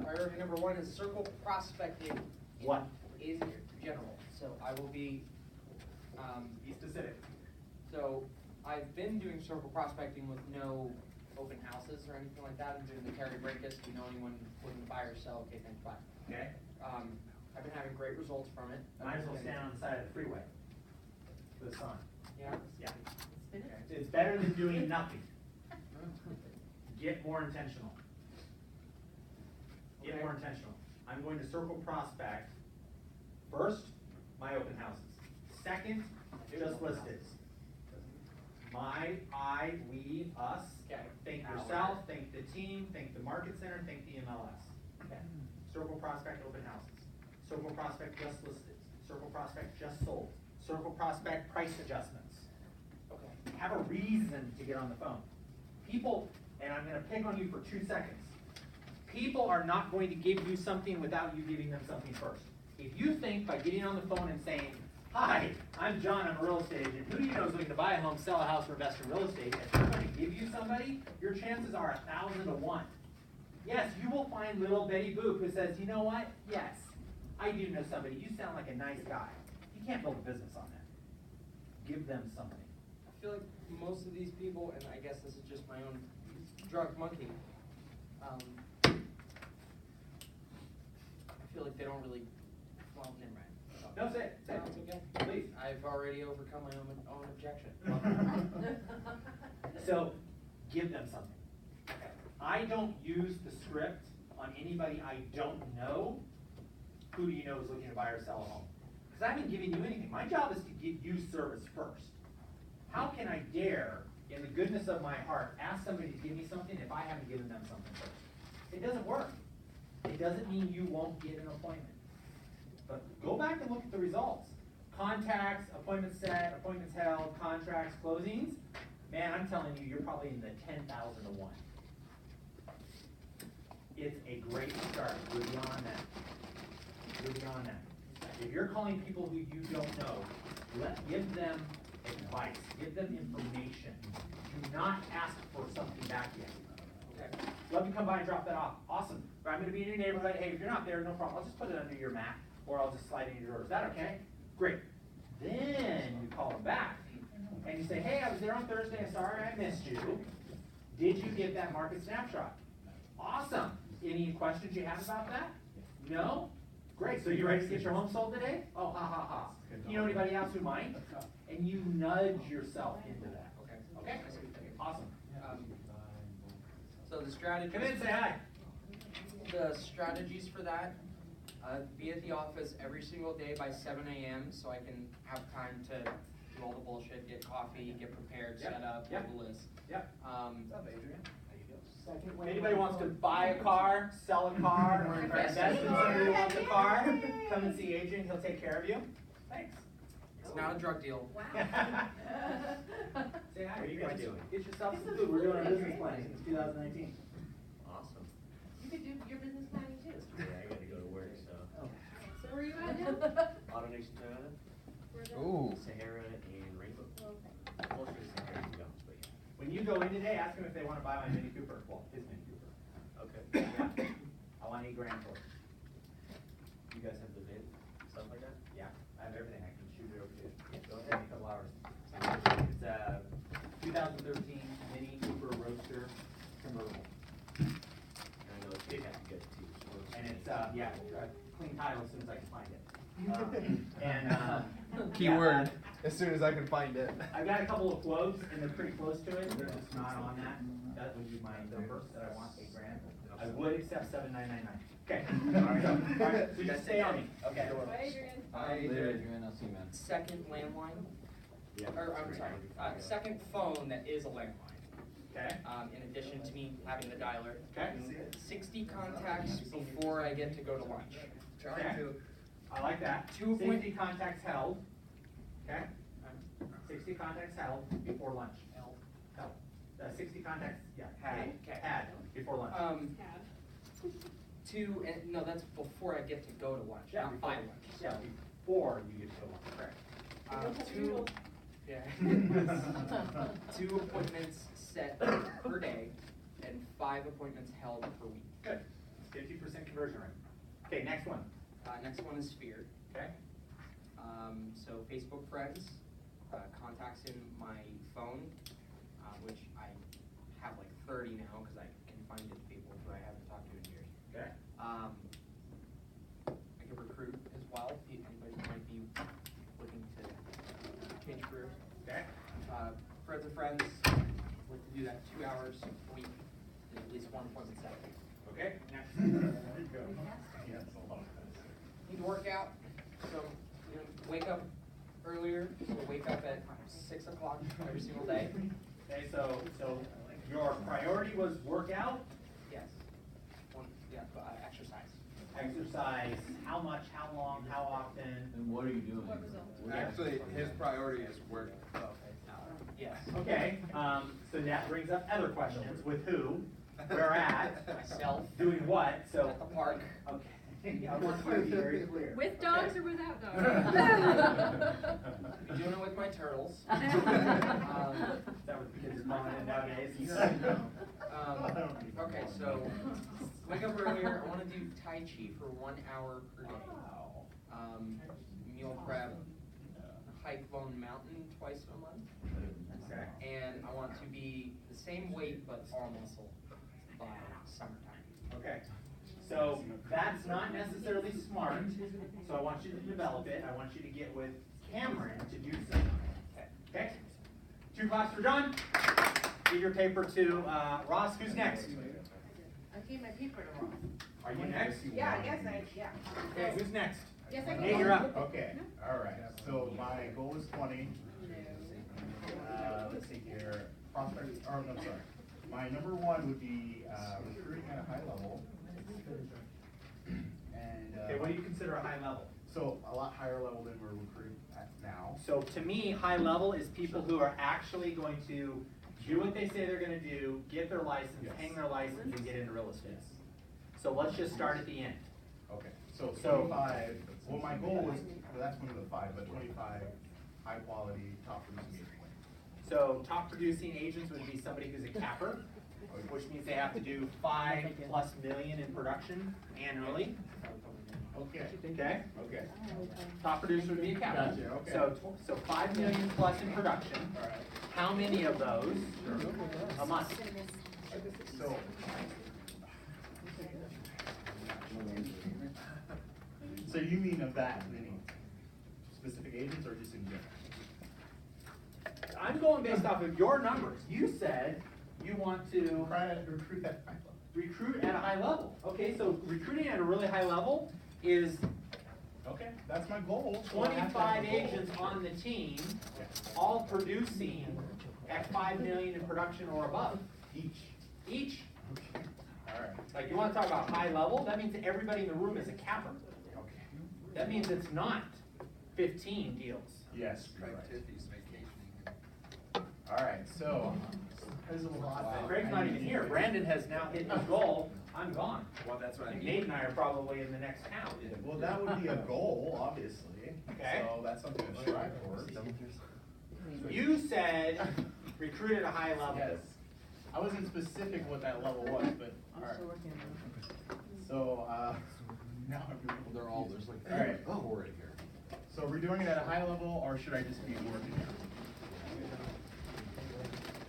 Priority number 1 is circle prospecting. What? In general, so I will be, Be specific. so I've been doing circle prospecting with no open houses or anything like that. I'm doing the Terry Breakus, do you know anyone looking to buy or sell? Okay, thanks, bye. Okay? I've been having great results from it. Might as well stand on the side of the freeway. For the sun. Yeah. Yeah. It's better than doing nothing. Get more intentional. Get more intentional. I'm going to circle prospect. First, my open houses. Second, just listed. My, I, we, us. Okay. Think yourself, think the team, think the market center, think the MLS. Okay. Circle prospect open houses. Circle prospect just listed. Circle prospect just sold. Circle prospect price adjustments. Okay. Have a reason to get on the phone. People, and I'm gonna pick on you for 2 seconds. People are not going to give you something without you giving them something first. If you think by getting on the phone and saying, hi, I'm John, I'm a real estate agent, who do you know is looking to buy a home, sell a house, or invest in real estate, if they're gonna give you somebody, your chances are 1,000 to 1. Yes, you will find little Betty Boop who says, you know what, yes, I do know somebody, you sound like a nice guy. You can't build a business on that. Give them something. I feel like most of these people, and I guess this is just my own drunk monkey, I feel like they don't really, well, never mind. No, say it, say No, it's it. okay. Please. I've already overcome my own objection. So, give them something. I don't use the script on anybody I don't know. Who do you know is looking to buy or sell a home? Because I haven't given you anything. My job is to give you service first. How can I dare, in the goodness of my heart, ask somebody to give me something if I haven't given them something first? It doesn't work. It doesn't mean you won't get an appointment. But go back and look at the results. Contacts, appointments set, appointments held, contracts, closings. Man, I'm telling you, you're probably in the 10,000 to 1. It's a great start. We're beyond that. We're beyond that. If you're calling people who you don't know, give them advice, give them information. Do not ask for something back yet. Okay? Love to come by and drop that off. Awesome. Or I'm gonna be in your neighborhood. Hey, if you're not there, no problem. I'll just put it under your mat, or I'll just slide it in your door. Is that okay? Great. Then you call them back and you say, hey, I was there on Thursday. Sorry I missed you. Did you get that market snapshot? Awesome. Any questions you have about that? No? Great. So you ready to get your home sold today? Oh, ha ha ha. You know anybody else who might? And you nudge yourself into that. Okay. Okay? Awesome. So the strategy. Come in and say hi. The strategies for that, be at the office every single day by 7 a.m. so I can have time to do all the bullshit, get coffee, get prepared, Yep. set up, Yep. build a list. Yep. What's up, Adrian? If anybody wants to buy a car, sell a car, or invest in somebody who wants a car, come and see Adrian, he'll take care of you. Thanks. It's not a drug deal. Say hi, what are you guys doing? Get yourself some food, we're doing our business plan since 2019. Awesome. You could do your business planning too. Yeah, I gotta go to work, so. So where are you at now? Auto Nation Toyota, Ooh. Sahara, and Rainbow. Okay. Mostly Sahara to go, but yeah. When you go in today, ask him if they wanna buy my Mini Cooper, well, his Mini Cooper. Okay. Yeah. I want $8 grand for it. You guys have the VIN, stuff like that? Yeah, I have everything, I can shoot it over to you. Go In ahead. a couple hours. It's a 2013 Mini Cooper Roadster convertible. And I know it's big, have to get it too. So And it's, yeah, clean title as soon as I can find it. Keyword, yeah, as soon as I can find it. I've got a couple of quotes, and they're pretty close to it, they're just not on that. That would be my number, that I want, $8 grand. I would accept $7,999. Okay. All right, so just stay on me, okay? Bye, Adrian. Later, Adrian, I'll see you, man. Second landline, Yeah. or I'm sorry, second phone that is a landline. Okay, In addition to me having the dialer. okay, 60 contacts before I get to go to lunch. okay. I like that. 60 contacts held, okay? 60 contacts held before lunch. Held. 60 contacts, yeah, Had, okay. had before lunch. No, that's before I get to go to lunch, Yeah, not before- by lunch. Yeah, before you get to the lunch, correct. Two, yeah. 2 appointments set per day and 5 appointments held per week. Good, 50% conversion rate. Okay, next one, Next one is Sphere. okay? So Facebook friends, contacts in my phone, which I have like 30 now because I can find it people who I haven't talked to in years. Okay. I can recruit as well, if anybody might be looking to change careers. Okay. Friends of friends, like to do that 2 hours a week, and at least 1 appointment set. Okay, next. Need to work out, so, wake up earlier, so wake up at 6 o'clock every single day. Okay, so your priority was workout, Yes. Exercise. exercise, how much, how long, how often? And what are you doing? What result? Actually, his priority is work. Yes. Okay, so that brings up other questions, with who, where at, Myself. doing what, so. At the park. Okay, I want you to be very clear. With dogs or without dogs? Be doing it with my turtles. Is that what the kids are calling it nowadays? Okay, so wake up earlier. I want to do Tai Chi for 1 hour per day. Meal prep, hike Lone Mountain twice a month. Okay. And I want to be the same weight but all muscle by summertime. Okay, so that's not necessarily smart, so I want you to develop it, I want you to get with Cameron to do so. Okay? 2 clocks are done. Give your paper to, Ross, who's next? I gave my paper to Ross. Are you next? Yeah, I guess yeah. Okay, who's next? Yes, I can. Nate, you're up. Okay, all right, so my goal is 20. Let's see here, prospect, or no, sorry. My number 1 would be, recruiting at a high level. And, Okay, what do you consider a high level? so a lot higher level than we're recruiting at now. So to me, high level is people who are actually going to do what they say they're gonna do, get their license, Yes. hang their license, and get into real estate. So let's just start at the end. Okay. So So- 25, well, my goal was, well, that's one of the 5, but 25 high quality, top producing agents. So top producing agents would be somebody who's a capper, which means they have to do 5+ million in production annually. Okay. Okay? Okay. Top producer would be a capper. Gotcha, okay. So 5 million plus in production. All right. How many of those a month? So. So you mean of that many specific agents or just in general? I'm going based off of your numbers. You said you want to Recruit that high level. recruit at a high level. Okay, so recruiting at a really high level is Okay, that's my goal. So I have to have 25 a goal. agents on the team, Okay. all producing at 5 million in production or above. Each. Okay. All right. Like, you wanna talk about high level, that means everybody in the room is a capper. Okay. That means it's not 15 deals. Yes, Craig correct. Tiffy's vacationing. All right, so there's a lot. that Greg's I not need even to here. do. Brandon has now hit his goal. I'm gone. Well, that's what I mean. Nate and I are probably in the next town. Well, that would be a goal, obviously. Okay. So that's something to strive towards. You said recruit at a high level. Yes. I wasn't specific what that level was, but, all right. So, now I'm doing. They're all, there's like All right. 4 right here. So we're doing it at a high level, or should I just be more generic?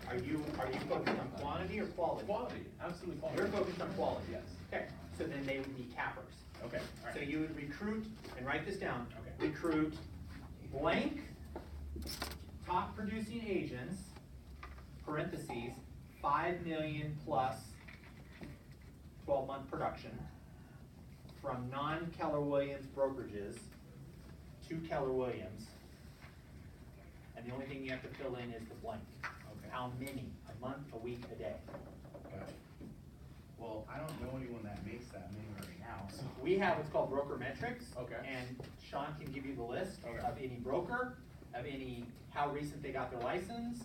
Are you focused on quantity or quality? Quality, absolutely quality. You're focused on quality. Yes. Okay, so then they would be cappers. Okay, all So right. you would recruit, and write this down. Okay. Recruit blank top producing agents, parentheses, 5 million plus 12-month production from non-Keller Williams brokerages to Keller Williams. And the only thing you have to fill in is the blank. Okay. How many? A month, a week, a day. Gotcha. Well, I don't know anyone that makes that many right now, so. We have what's called broker metrics. Okay. And Sean can give you the list Okay. of any broker, of any, how recent they got their license,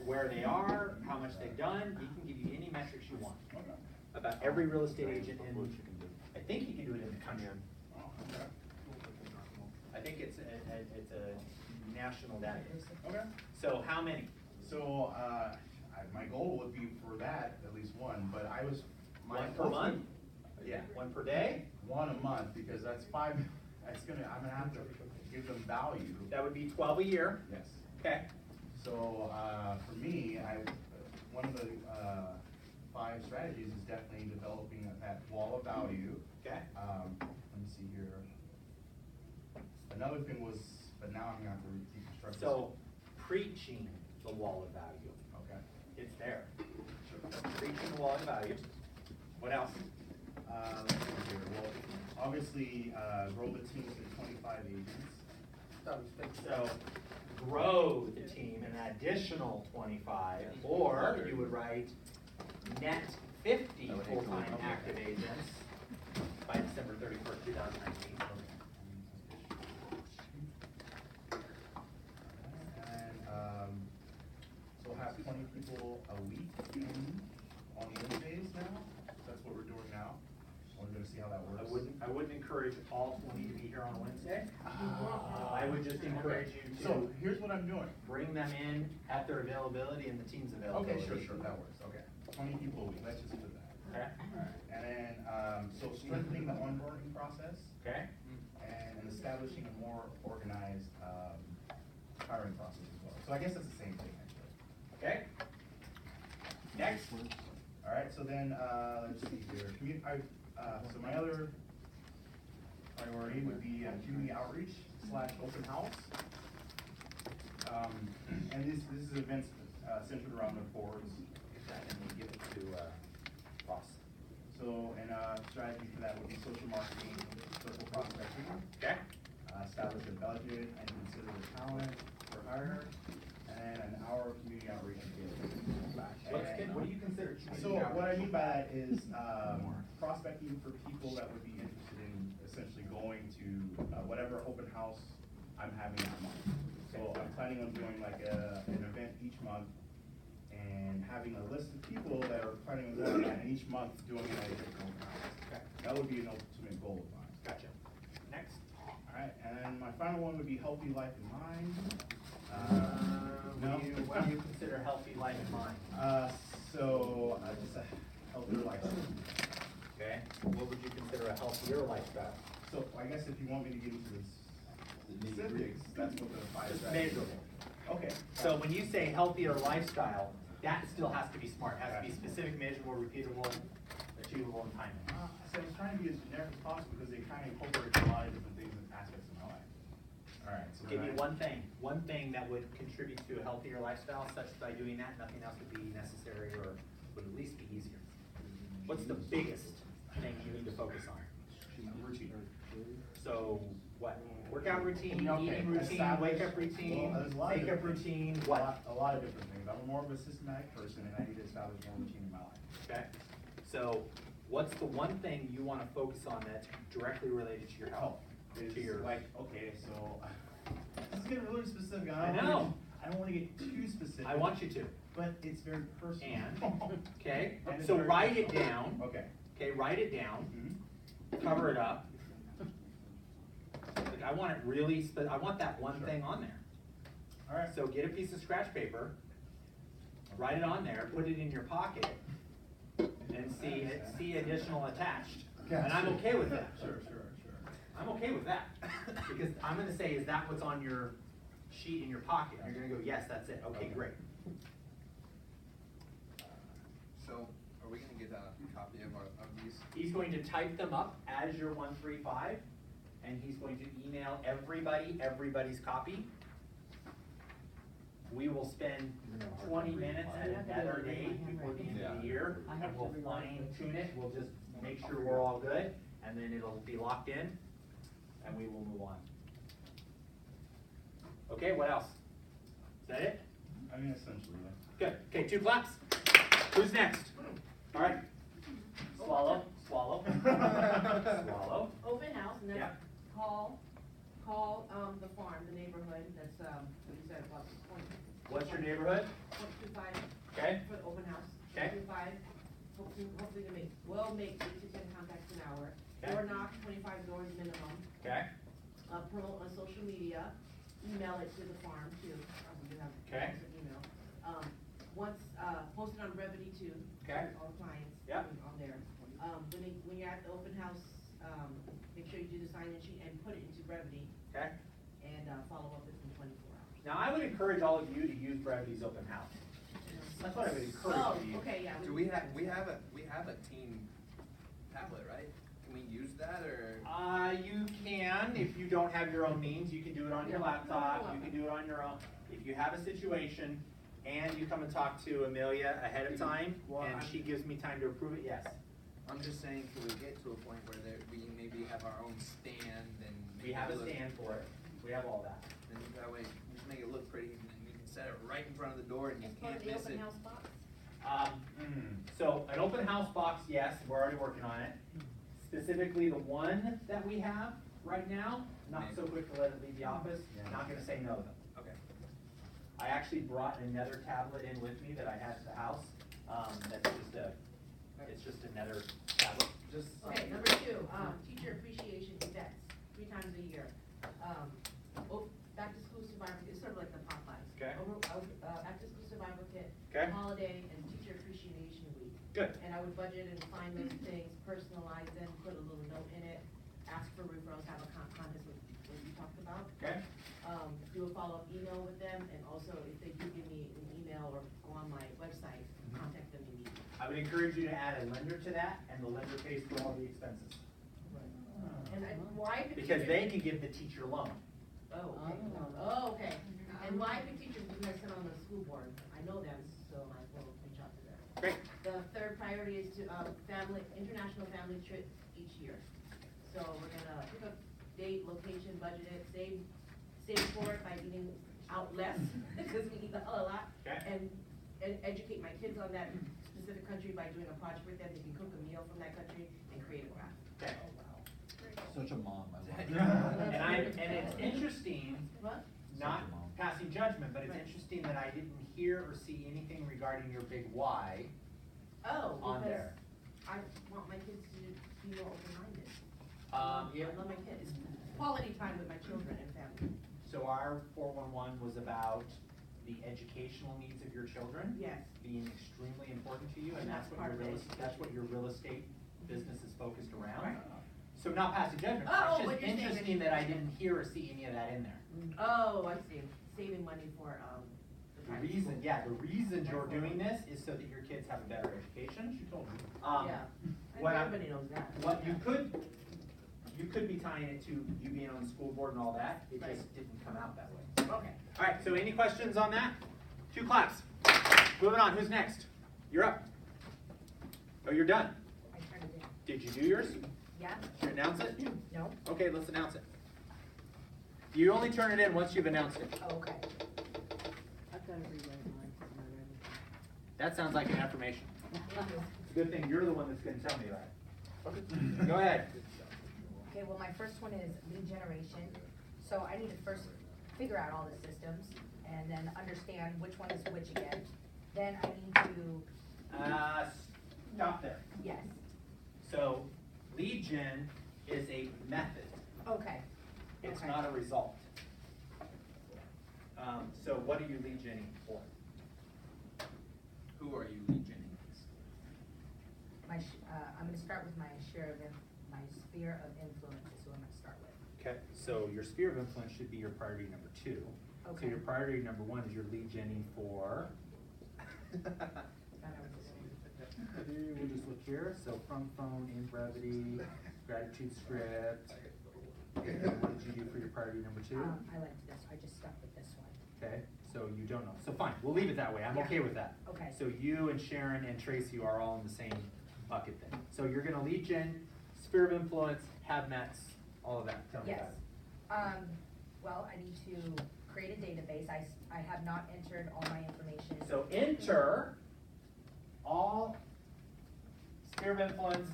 where they are, how much they've done. He can give you any metrics you want Okay. about every real estate agent in, I think he can do it in the country. Oh, okay. I think it's a national database. Okay. So how many? So, my goal would be for that, at least one, but I was. my One per month? Yeah. One per day? One a month, because that's 5, I'm gonna have to give them value. That would be 12 a year. Yes. Okay. So, for me, one of the, 5 strategies is definitely developing that wall of value. Okay. Let me see here. Another thing was, but now I'm gonna have to deconstruct this. So preaching the wall of value. Okay. It's there. Preaching the wall of value. What else? Let's see here, well, obviously, grow the team to 25 agents. So grow the team an additional 25, or you would write net 50 full-time active agents by December 31st, 2019. And, so we'll have 20 people a week on Wednesdays now, that's what we're doing now. We're gonna see how that works. I wouldn't encourage all 20 to be here on Wednesday. I would just encourage you So to here's what I'm doing. bring them in at their availability and the team's availability. Okay, sure, that works, okay. 20 people a week, let's just do that. Okay. And then, so strengthening the onboarding process Okay. and establishing a more organized, hiring process as well. So I guess it's the same thing, actually. Okay. Next. All right, so then, let's see here, so my other priority would be community outreach / open house. And this is events, centered around the boards. And we give it to Ross. So, and strategy for that would be social marketing, social prospecting. Okay. Establish a budget and consider the talent for hire, and an hour of community outreach daily. What do you consider? So what I mean by that is, prospecting for people that would be interested in essentially going to, whatever open house I'm having that month. So I'm planning on doing like an event each month, and having a list of people that are planning on doing that, and each month doing it at a different open house. Okay. That would be an ultimate goal of mine. Gotcha. Alright, and my final one would be healthy life in mind. What do you consider healthy life in mind? So, just a healthier lifestyle. Okay, what would you consider a healthier lifestyle? So, I guess if you want me to get into the specifics, that's what the five Just strategies. measurable. Okay. So when you say healthier lifestyle, that still has to be smart, has to be specific, measurable, repeatable, achievable, and timely. So I was trying to be as generic as possible because they kind of incorporate a lot of different things and aspects of my life. Alright, so Give me then one thing that would contribute to a healthier lifestyle, such that by doing that, nothing else would be necessary or would at least be easier. What's the biggest thing you need to focus on? routine. So, what, workout routine, Okay, eating routine, establish- wake up routine, well, there's a lot of wake up different routine, things. what? A lot of different things. I'm more of a systematic person and I need to establish more routine in my life. Okay, so what's the one thing you wanna focus on that's directly related to your health? Is To your, like, okay, so, this is getting really specific. I know. I don't wanna get too specific. I want you to, But it's very personal. and, okay, And it's so very write it personal. down, Okay. okay, write it down, Mhm. cover it up. Like, I want it really, I want that one Sure. thing on there. Alright. So get a piece of scratch paper, write it on there, put it in your pocket, and see additional attached. And I'm okay with that. Sure. I'm okay with that, because I'm gonna say, is that what's on your sheet in your pocket? You're gonna go, yes, that's it, okay, great. So, are we gonna get a copy of these? He's going to type them up as your 135, and he's going to email everybody everybody's copy. We will spend 20 minutes at another day before the end of the year, and we'll fine tune it, we'll just make sure we're all good, and then it'll be locked in, and we will move on. Okay, what else? Is that it? I mean, essentially, yeah. Good, okay, 2 claps. Who's next? All right. Swallow. Swallow. Open house, and then Yeah. call, the farm, the neighborhood, that's, what you said, about point. What's your neighborhood? 0.25 Okay. for the open house. Okay. 0.25, hopefully we'll make 8 to 10 contacts an hour. Okay. Door knock, 25 doors minimum. Okay. Promote on social media, email it to the farm too. We have Okay. an email. Once, post it on Brevity too. Okay. All clients. Yep. On there. When you're at the open house, make sure you do the sign-in sheet and put it into Brevity Okay. and, follow up within 24 hours. Now, I would encourage all of you to use Brevity's open house. That's what I would encourage Oh, you to use. okay, yeah. Do we have a team tablet, right? Can we use that, or? You can, if you don't have your own means, you can do it on your laptop, you can do it on your own. If you have a situation and you come and talk to Amelia ahead of time, and she gives me time to approve it, yes. I'm just saying, can we get to a point where we maybe have our own stand and? We have a maybe stand for it, we have all that. And that way, just make it look pretty, and then we can set it right in front of the door and you As part can't of the miss open it. house box? So an open house box, yes, we're already working on it. Specifically, the one that we have right now, not so quick to let it leave the office, not gonna say no though. Okay. I actually brought another tablet in with me that I had at the house, it's just another tablet. Just. Okay, number 2, teacher appreciation events, 3 times a year. Back to school survivor, it's sort of like the Popeyes. Okay. Back to school survival kit, Okay. holiday, and teacher appreciation week. Good. And I would budget and find those things, personalize them, put a little note in it, ask for referrals, have a contest with what you talked about. Okay. Do a follow-up email with them, and also if they do give me an email or go on my website, contact them immediately. I would encourage you to add a lender to that, and the lender pays for all the expenses. And why? the Because teacher- they can give the teacher loan. Oh, okay. Oh, okay. And why the teachers, because I sit on the school board, I know them, so I will reach out to them. Great. The third priority is to, international family trip each year. So we're gonna pick a date, location, budget it, save for it by eating out less, because we eat a lot. Okay. And educate my kids on that specific country by doing a project with them, they can cook a meal from that country and create a craft. Okay. Such a mom, I love it. And it's interesting, What? not passing judgment, but it's interesting that I didn't hear or see anything regarding your big why. Oh, On because there. I want my kids to be more open-minded. Yeah. I love my kids. quality time with my children and family. So our 411 was about the educational needs of your children. Yes. Being extremely important to you, and And that's that's what your part of real, it. that's what your real estate business is focused around. Right. So not passing judgment, Oh, it's what just you're saying is- interesting that I didn't hear or see any of that in there. Oh, I see, saving money for, the The private reason, school. yeah, the reason you're doing this is so that your kids have a better education. She told me. Yeah, What I- everybody knows that. What you could be tying it to you being on the school board and all that, it Right. just didn't come out that way. Okay. All right, so any questions on that? 2 claps. Moving on, who's next? You're up. Oh, you're done. I turned it in. Did you do yours? Yeah? Did you announce it? No? Okay, let's announce it. You only turn it in once you've announced it. Oh, okay. I've got to rewrite mine, 'cause I'm not ready. That sounds like an affirmation. It's a good thing you're the one that's gonna tell me that. Go ahead. Okay, well, my first one is lead generation. So I need to first figure out all the systems and then understand which one is which again. Then I need to, Stop there. yes, So, lead gen is a method. okay. It's Okay. not a result. So what are you lead genning for? Who are you lead genning? I'm gonna start with my my sphere of influence is who I'm gonna start with. Okay, so your sphere of influence should be your priority number 2. So Okay. your priority number 1 is your lead genning for. We'll just look here. So from phone, in brevity, gratitude script. And what did you do for your priority number 2? I went to this, I just stuck with this one. Okay, so you don't know. So fine, we'll leave it that way. I'm Yeah. okay with that. Okay. So you and Sharon and Tracy are all in the same bucket then. So you're gonna lead gen, sphere of influence, have mets, all of that. Tell me Yes. about it. Well, I need to create a database. I have not entered all my information. So enter all sphere of influence,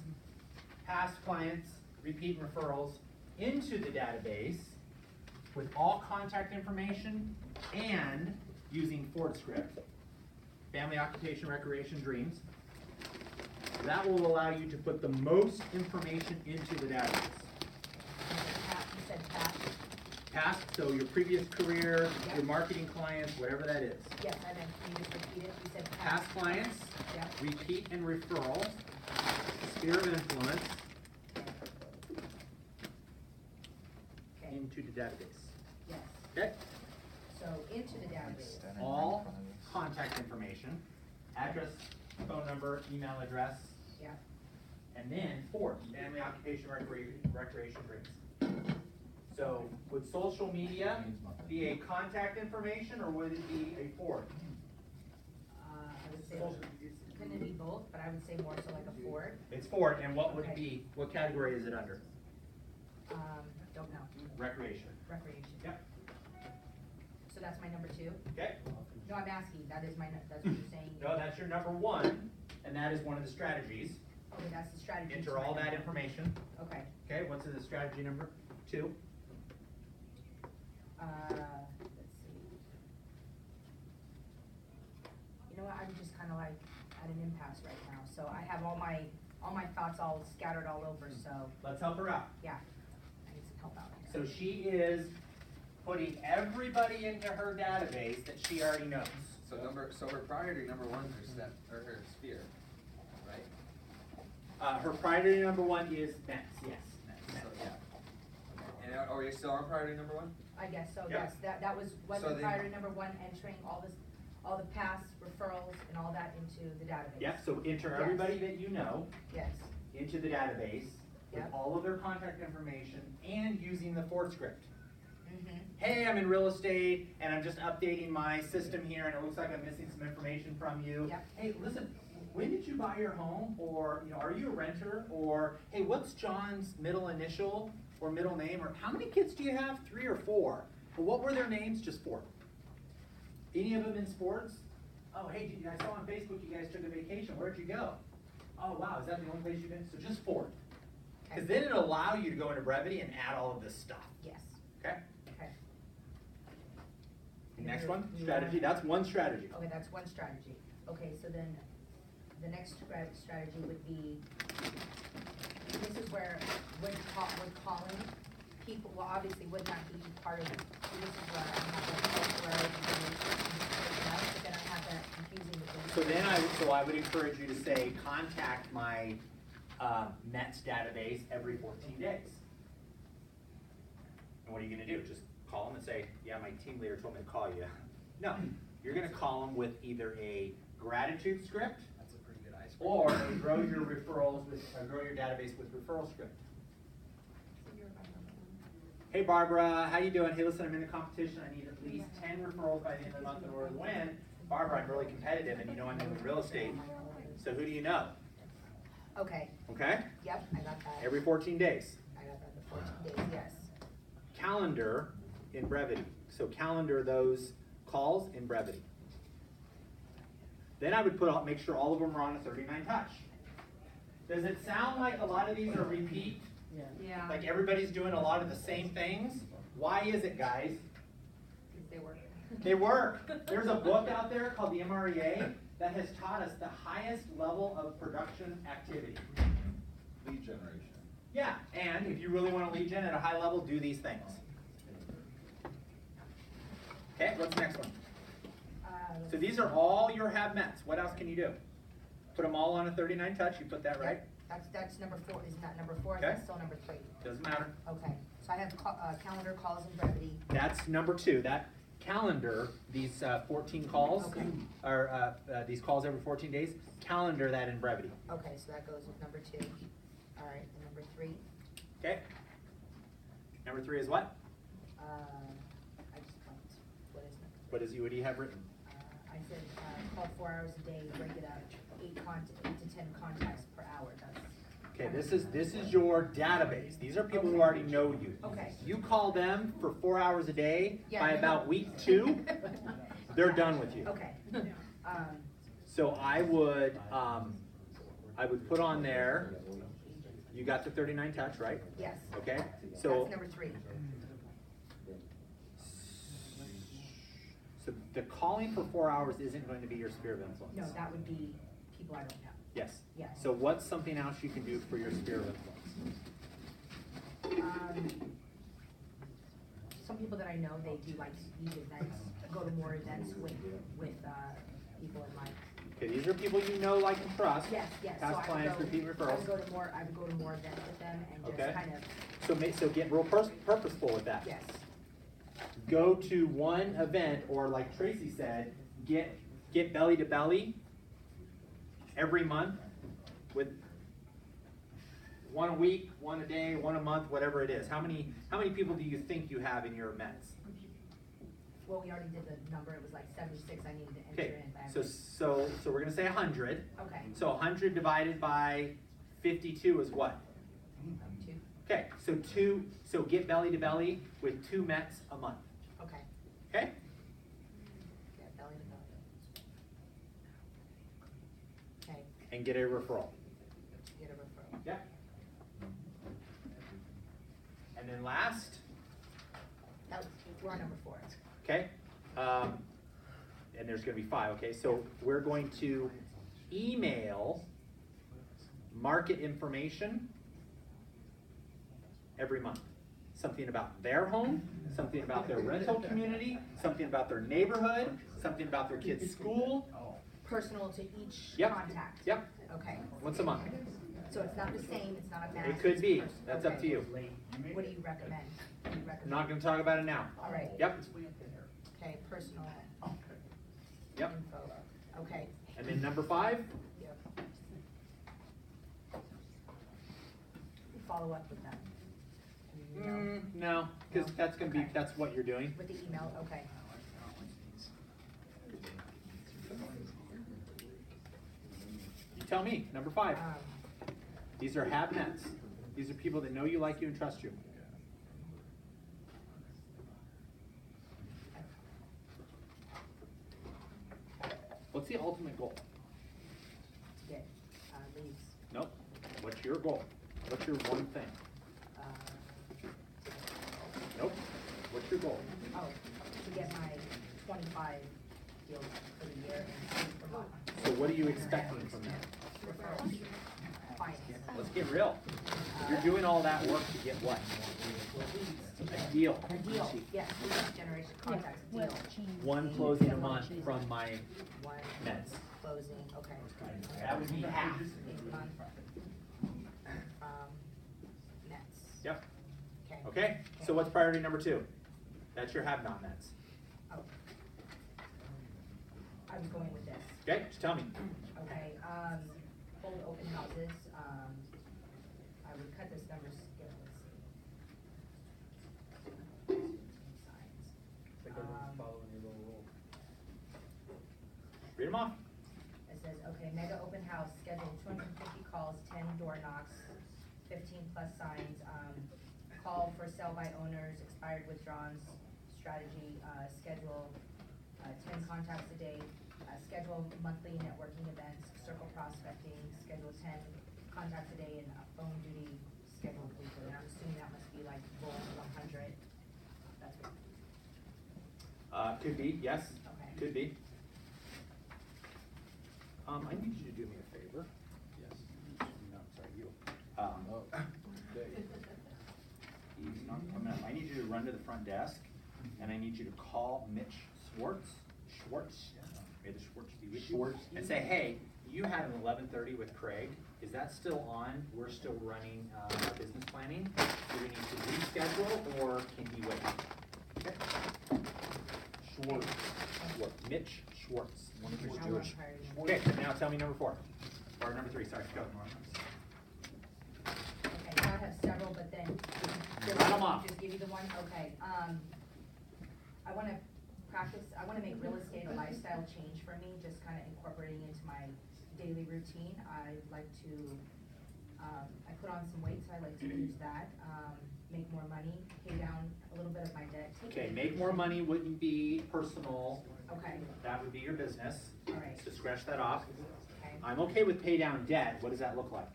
past clients, repeat referrals into the database with all contact information and using Ford script, family, occupation, recreation, dreams. That will allow you to put the most information into the database. You said past? Past, so your previous career, Yeah. your marketing clients, whatever that is. Yes, I meant, can you just repeat it? You said Past clients, Yeah. repeat and referrals, sphere of influence, Okay, into the database. yes. Okay? So into the database. All contact information, address, phone number, email address, Yeah. and then Ford, family, occupation, recreation, dreams. So would social media be a contact information or would it be a Ford? I would say, couldn't it be both, but I would say more so like a Ford. It's Ford, and what would it Okay. be, what category is it under? Don't know, Recreation. recreation. Yep. So that's my number 2? Okay? No, I'm asking, that's what you're saying? No, that's your number 1, and that is one of the strategies. Okay, that's the strategy. Enter to my all that number. information. Okay, Okay, what's the strategy number 2? let's see. You know what, I'm just kinda like at an impasse right now, so I have all my thoughts all scattered all over, so, Let's help her out. yeah, I need some help out here. So she is putting everybody into her database that she already knows. So her priority number 1 is her step, or her sphere, right? Her priority number 1 is Mets, yes. So, Mets. yeah. And are you still on priority number 1? I guess so, Yeah. yes, that was So then- priority number 1, entering all the past referrals and all that into the database. Yep, so enter Yes. everybody that you know Yes, into the database with Yep. all of their contact information and using the Ford script. mm-hmm, Hey, I'm in real estate and I'm just updating my system here and it looks like I'm missing some information from you. Yep. Hey, listen, when did you buy your home? Or, are you a renter? Or, hey, what's John's middle initial or middle name? Or how many kids do you have? 3 or 4? Well, what were their names? Just 4. Any of them in sports? Oh, hey, I saw on Facebook you guys took a vacation. Where'd you go? Oh, wow, is that the only place you've been? So just 4. Because then it'll allow you to go into brevity and add all of this stuff. yes, Okay? okay. Next one, strategy. That's one strategy. Okay, that's one strategy. Okay, so then the next strategy would be, this is where we're calling people, well, obviously would not be part of, this is where I have like where but then I have that confusing with the. So then I would encourage you to say, contact my Mets database every 14 days. And what are you gonna do? Just call them and say, yeah, my team leader told me to call you. No, you're gonna call them with either a gratitude script That's a pretty good icebreaker. or a grow your referrals with, grow your database with referral script. Hey Barbara, how you doing? Hey, listen, I'm in a competition. I need at least 10 referrals by the end of the month in order to win. Barbara, I'm really competitive, and you know I'm in real estate. So who do you know? Okay, Okay? yep, I got that. Every 14 days. I got that, the 14 days, yes. Calendar in brevity. So calendar those calls in brevity. Then I would make sure all of them are on a 39 touch. Does it sound like a lot of these are repeat? Yeah. Like everybody's doing a lot of the same things? Why is it, guys? They work. They work. There's a book out there called the MREA that has taught us the highest level of production activity. Lead generation. Yeah, and if you really want to lead gen at a high level, do these things. Okay, what's the next one? So these are all your have mets. What else can you do? Put them all on a 39 touch. You put that right? That's number 4, isn't that number 4, Okay. that's still number 3? Doesn't matter. Okay, so I have calendar calls and brevity. That's number 2. That calendar, these 14 calls, Okay. or these calls every 14 days, calendar that in brevity. Okay, so that goes with number 2. All right, and number 3, Okay? Number 3 is what? I just blanked. What is number 3? What do you have written? I said, call 4 hours a day, break it up, 8 to 10 contacts per hour, that's. Okay, this is your database. These are people who already know you. Okay. You call them for 4 hours a day, Yeah, by no. about week 2, they're done with you. Okay. So I would put on there, you got the 39 touch, right? Yes. Okay, so. That's number 3. So the calling for 4 hours isn't going to be your sphere of influence. No, that would be people I don't know. Yes. Yes. So what's something else you can do for your sphere of influence? Some people that I know, they do like these events, go to more events with people in my. Okay, these are people you know, like, and trust. Yes, yes. So Past I would clients, go- repeat I referrals. would go to more events with them and Okay. just kind of, So get real purposeful with that. yes. Go to one event, or like Tracy said, get belly to belly every month with one a week, one a day, one a month, whatever it is. How many people do you think you have in your Mets? Well, we already did the number, it was like 76 I needed to enter Okay, in. but I so we're gonna say 100. Okay. So 100 divided by 52 is what? 2, Okay, so get belly to belly with 2 Mets a month. okay. Okay? Yeah, belly to belly. Okay, And get a referral. get a referral. Yeah. And then last, That was, we're on number 4. okay, and there's gonna be 5, okay, so we're going to email market information every month. Something about their home, something about their rental community, something about their neighborhood, something about their kid's school. Personal to each Yep. contact? Yep, Okay. once a month. So it's not the same, it's not a mass. It could it's be, personal. that's up to Okay. you. What do you recommend? What do you I'm recommend? not gonna talk about it now. All right. Yep, Okay, personal yep. info. Okay. And then number 5, Yep. Follow up with them. no, because that's gonna be, Okay. that's what you're doing. With the email, okay. You tell me, number 5. Um, These are have nets. These are people that know you, like you, and trust you. What's the ultimate goal? to get leads. Nope. What's your goal? What's your one thing? Uh, Nope. What's your goal? oh, to get my 25 deals for the year and 2 per month. So what are you expecting from that? Referrals. 5 signs. Let's get real. You're doing all that work to get what? A deal. A deal, yes, lead generation contacts, deal. One closing a month from my One nets. closing, okay. That would be half. A month from nets. Yep. Okay. Okay, so what's priority number 2? That's your have not nets. Oh. I was going with this. Okay, just tell me. Okay, hold open houses, I would cut this number, let's see. Like everyone's following your little rule. Read them off. It says, okay, mega open house, schedule 250 calls, 10 door knocks, 15 plus signs, call for sell by owners, expired withdrawals, strategy, schedule 10 contacts a day, schedule monthly networking events, circle prospecting, schedule 10 contacts a day, and phone duty scheduled weekly. And I'm assuming that must be like goal 100. That's what. Could be, yes. Okay. Could be. I need you to do me a favor. Yes. No, sorry, you. He's not coming up. I need you to run to the front desk, and I need you to call Mitch Schwartz. May the Schwartz be with you. And say, hey, you had an 11:30 with Craig. Is that still on? We're still running our business planning. Do we need to reschedule, or can he wait? Okay. Schwartz. Mitch Schwartz. One of your Now Jewish. we're on Okay, now tell me number 4. Or number 3, sorry, go. Okay, now I have several, but then. Rattle 'em off. Just give you the one, okay, I wanna practice, I wanna make real estate a lifestyle change for me, just kinda incorporating into my daily routine. I'd like to, I put on some weight, so I like to use that, make more money, pay down a little bit of my debt. Okay, make more money wouldn't be personal. Okay, That would be your business. alright, So scratch that off. okay. I'm okay with pay down debt. What does that look like?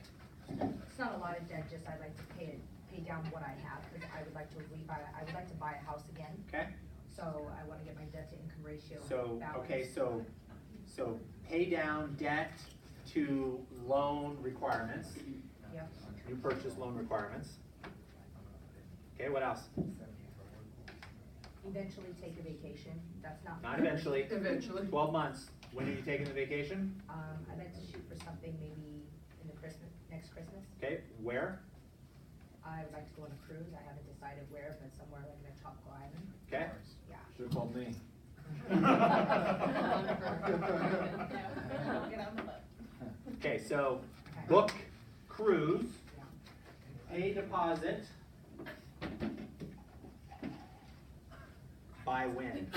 It's not a lot of debt, just I'd like to pay down what I have, cause I would like to I would like to buy a house again. Okay? So I wanna get my debt to income ratio So, balanced. okay, so pay down debt to loan requirements, Yep, new purchase loan requirements. Okay, what else? eventually take a vacation, that's not. Not eventually. Eventually. 12 months. When are you taking the vacation? I'd like to shoot for something maybe in the next Christmas. Okay, where? I would like to go on a cruise, I haven't decided where, but somewhere like in a tropical island, Okay? yeah. Should've called me. Okay, so Okay. book cruise, Yeah. pay deposit. By when?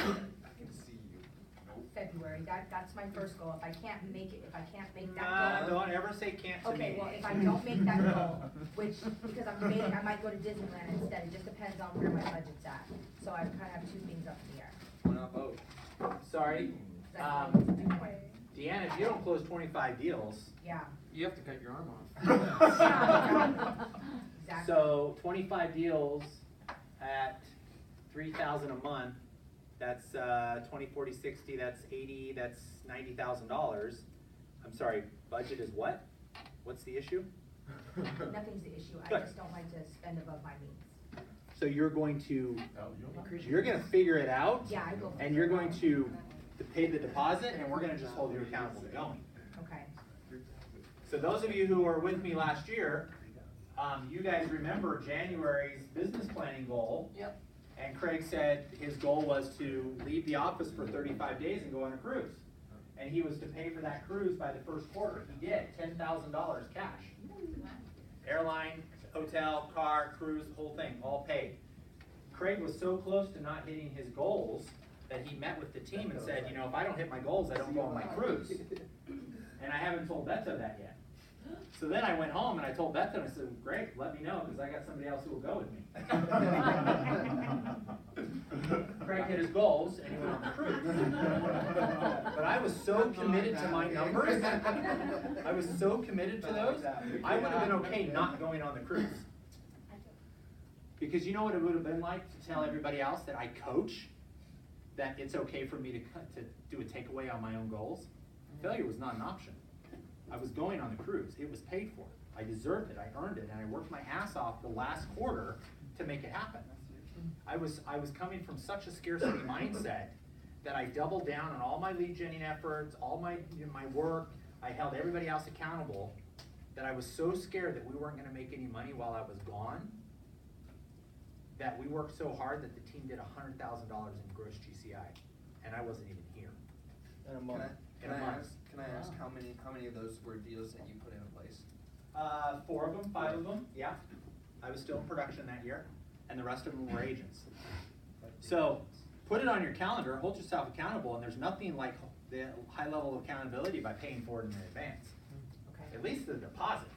February, that's my first goal, if I can't make it, if I can't make Nah, that goal. don't ever say can't to me. Okay, well, if I don't make that goal, which, because I'm debating, I might go to Disneyland instead, it just depends on where my budget's at. So I kinda have two things up in the air. Why not both? Sorry, That's what I want to do. Deanna, if you don't close 25 deals, Yeah. You have to cut your arm off. Exactly. so 25 deals at 3,000 a month, that's 20, 40, 60, that's 80, that's $90,000. I'm sorry, budget is what? What's the issue? Nothing's the issue, I Good. just don't like to spend above my means. So you're going to figure it out, Yeah, I go. and you're going to pay the deposit, and we're gonna just hold you accountable to going. Okay, So those of you who were with me last year, you guys remember January's business planning goal. Yep. And Craig said his goal was to leave the office for 35 days and go on a cruise. And he was to pay for that cruise by the first quarter. He did, $10,000 cash. Airline, hotel, car, cruise, the whole thing, all paid. Craig was so close to not hitting his goals that he met with the team and said, you know, if I don't hit my goals, I don't go on my cruise. And I haven't told Beto that yet. So then I went home and I told Beto, and I said, great, let me know, because I got somebody else who will go with me. Craig hit his goals and he went on the cruise. But I was so committed to my numbers, I was so committed to those, I would have been okay not going on the cruise. Because you know what it would have been like to tell everybody else that I coach, that it's okay for me to do a takeaway on my own goals? Failure was not an option. I was going on the cruise. It was paid for. I deserved it. I earned it, and I worked my ass off the last quarter to make it happen. I was coming from such a scarcity mindset that I doubled down on all my lead genning efforts, all my my work. I held everybody else accountable. That I was so scared that we weren't going to make any money while I was gone. That we worked so hard that the team did $100,000 in gross GCI, and I wasn't even here. In a month. In a month. Can I ask how many of those were deals that you put into place? 4 of them, 5 of them, yeah. I was still in production that year, and the rest of them were agents. So put it on your calendar, hold yourself accountable, and there's nothing like the high level of accountability by paying for it in advance. Okay. At least the deposit.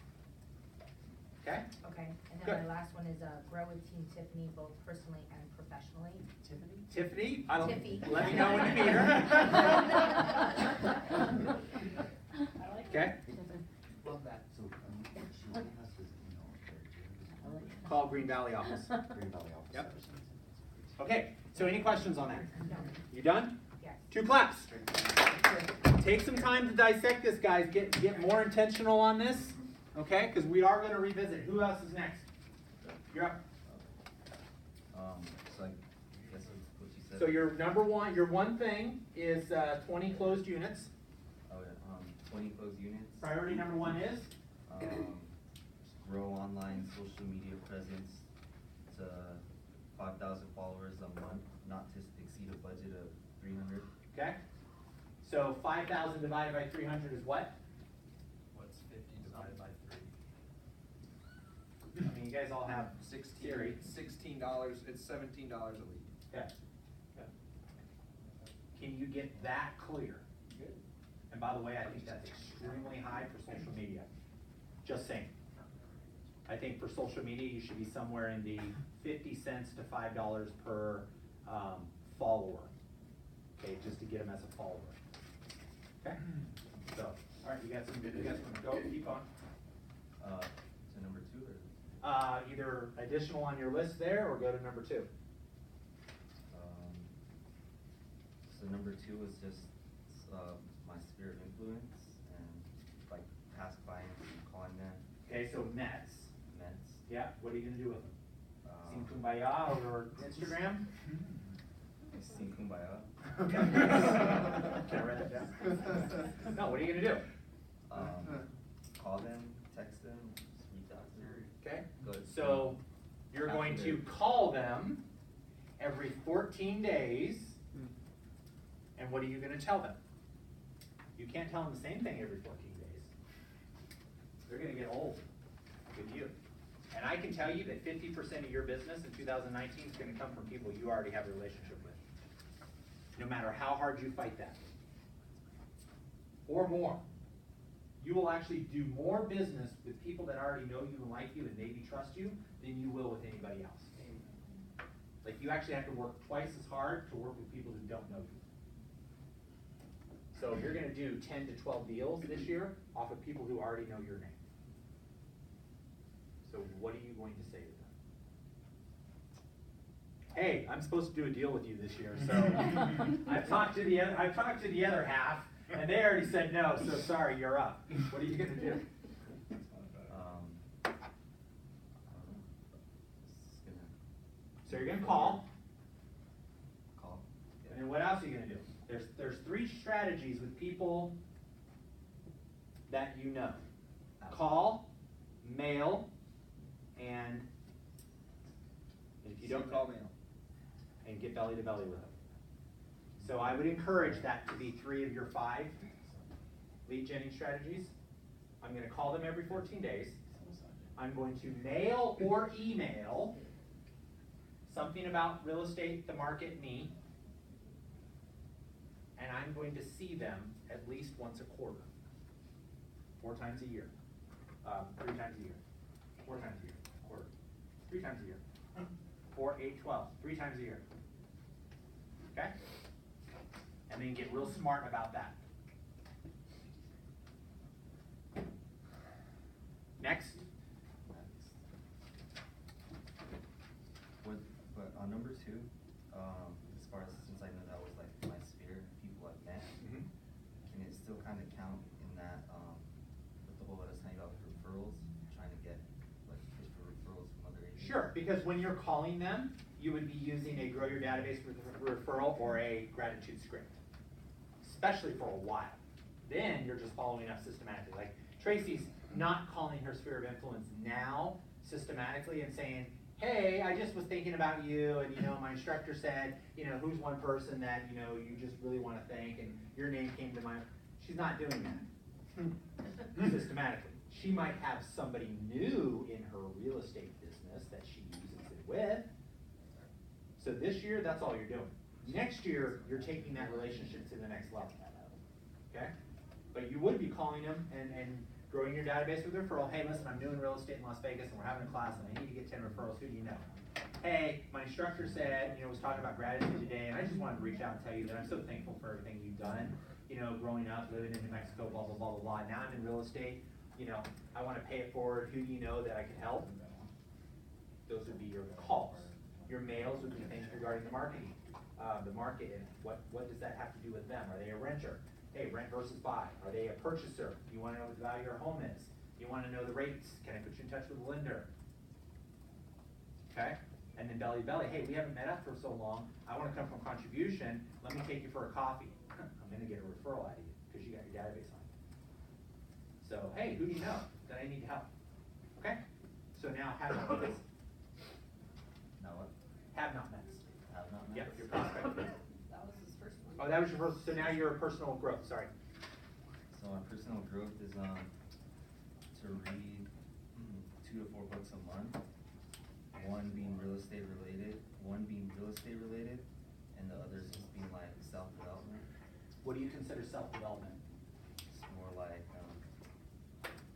Okay? Okay, and Good. then my last one is, grow with Team Tiffany, both personally and professionally. Tiffany, I don't, Tiffy. let me know when you meet her. Okay? Love that. So, she only has his email there. Call Green Valley office. Green Valley office. Yep. Okay, so any questions on that? You done? Yes. 2 claps. Take some time to dissect this, guys. Get more intentional on this, okay? Because we are going to revisit. Who else is next? You're up. So I guess that's what you said. So your one thing is 20 closed units. Oh, yeah, 20 closed units. Priority number 1 is? Just grow online social media presence to 5,000 followers a month, not to exceed a budget of 300. Okay. So 5,000 divided by 300 is what? What's 50 divided by 3? I mean, you guys all have theory. $16, it's $17 a week. Yeah. Can you get that clear? Good. And by the way, I think that's extremely high for social media. Just saying. I think for social media, you should be somewhere in the 50 cents to $5 per follower. Okay, just to get them as a follower. Okay? So, all right, you got some, go, keep on. So number 2 or? Either additional on your list there or go to number 2. So number 2 was just my sphere of influence and like past clients and calling them. Okay, so Mets. Yeah, what are you gonna do with them? Sing Kumbaya over Instagram? Sing Kumbaya. Can I write that down? No, what are you gonna do? Call them, text them, just reach out to them. Okay, Good. so you're going to call them every 14 days, and what are you gonna tell them? You can't tell them the same thing every 14 days. They're gonna get old with you. And I can tell you that 50% of your business in 2019 is gonna come from people you already have a relationship with. No matter how hard you fight that. Or more. You will actually do more business with people that already know you and like you and maybe trust you than you will with anybody else. Like you actually have to work twice as hard to work with people who don't know you. So you're gonna do 10 to 12 deals this year off of people who already know your name. So what are you going to say to them? Hey, I'm supposed to do a deal with you this year, so I've talked to the other half, and they already said no, so sorry, you're up. What are you gonna do? So you're gonna call. And then what else are you gonna do? There's 3 strategies with people that you know. Call, mail, and if you don't call mail. And get belly to belly with them. So I would encourage that to be 3 of your 5 lead genning strategies. I'm gonna call them every 14 days. I'm going to mail or email something about real estate, the market, me. And I'm going to see them at least once a quarter. 4 times a year. 3 times a year. 4 times a year. Quarter. 3 times a year. 4, 8, 12. 3 times a year. Okay? And then get real smart about that. Next. But on number 2, as far as since I know that was like my sphere, people I've met, and it still kind of count in that because when you're calling them, you would be using a grow your database referral or a gratitude script, especially for a while. Then you're just following up systematically. Like Tracy's not calling her sphere of influence now systematically and saying, hey, I just was thinking about you, and you know, my instructor said, you know, who's one person that, you know, you just really want to thank, and your name came to mind. She's not doing that systematically. She might have somebody new in her real estate business that she uses it with. So this year, that's all you're doing. Next year, you're taking that relationship to the next level. Okay? But you would be calling them and growing your database with referral. Hey, listen, I'm doing real estate in Las Vegas and we're having a class and I need to get 10 referrals. Who do you know? Hey, my instructor said, you know, was talking about gratitude today, and I just wanted to reach out and tell you that I'm so thankful for everything you've done. You know, growing up, living in New Mexico, blah, blah, blah, blah, blah. Now I'm in real estate. You know, I want to pay it forward. Who do you know that I can help? Those would be your calls. Your mails would be things regarding the marketing, the market, and what does that have to do with them? Are they a renter? Hey, rent versus buy. Are they a purchaser? You want to know what the value of your home is. You want to know the rates. Can I put you in touch with a lender? Okay? And then belly to belly. Hey, we haven't met up for so long. I want to come from contribution. Let me take you for a coffee. I'm going to get a referral out of you because you got your database on. So, hey, who do you know that I need help? Okay? So now have not met. Now what? Have not met. Have not met? Yep, your prospect. That was his first one. Oh, that was your first, so now you're a personal growth, sorry. So my personal growth is to read 2 to 4 books a month. One being real estate related, and the others just being like self-development. What do you consider self-development? It's more like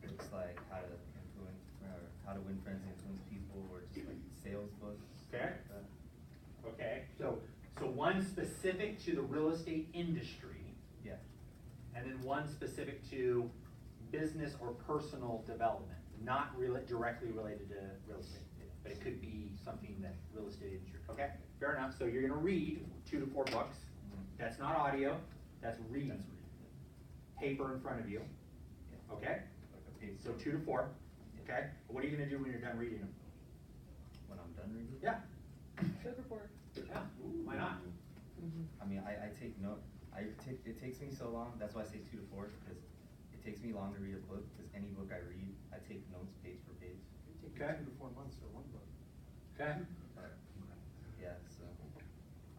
books like how to influence or how to win friends and influence people, or just like sales books. Okay. Like that. Okay, so one specific to the real estate industry. Yeah. And then one specific to business or personal development, not directly related to real estate. But it could be something that real estate industry. Okay, fair enough. So you're gonna read 2 to 4 books. That's not audio, that's reading. Paper in front of you. Okay? So 2 to 4. Okay? What are you gonna do when you're done reading them? When I'm done reading? Yeah. Good report. Yeah, why not? I mean, I take note. It takes me so long. That's why I say 2 to 4, because it takes me long to read a book. Because any book I read, I take notes page for page. Okay. 2 to 4 months for one book. Okay. Yeah, so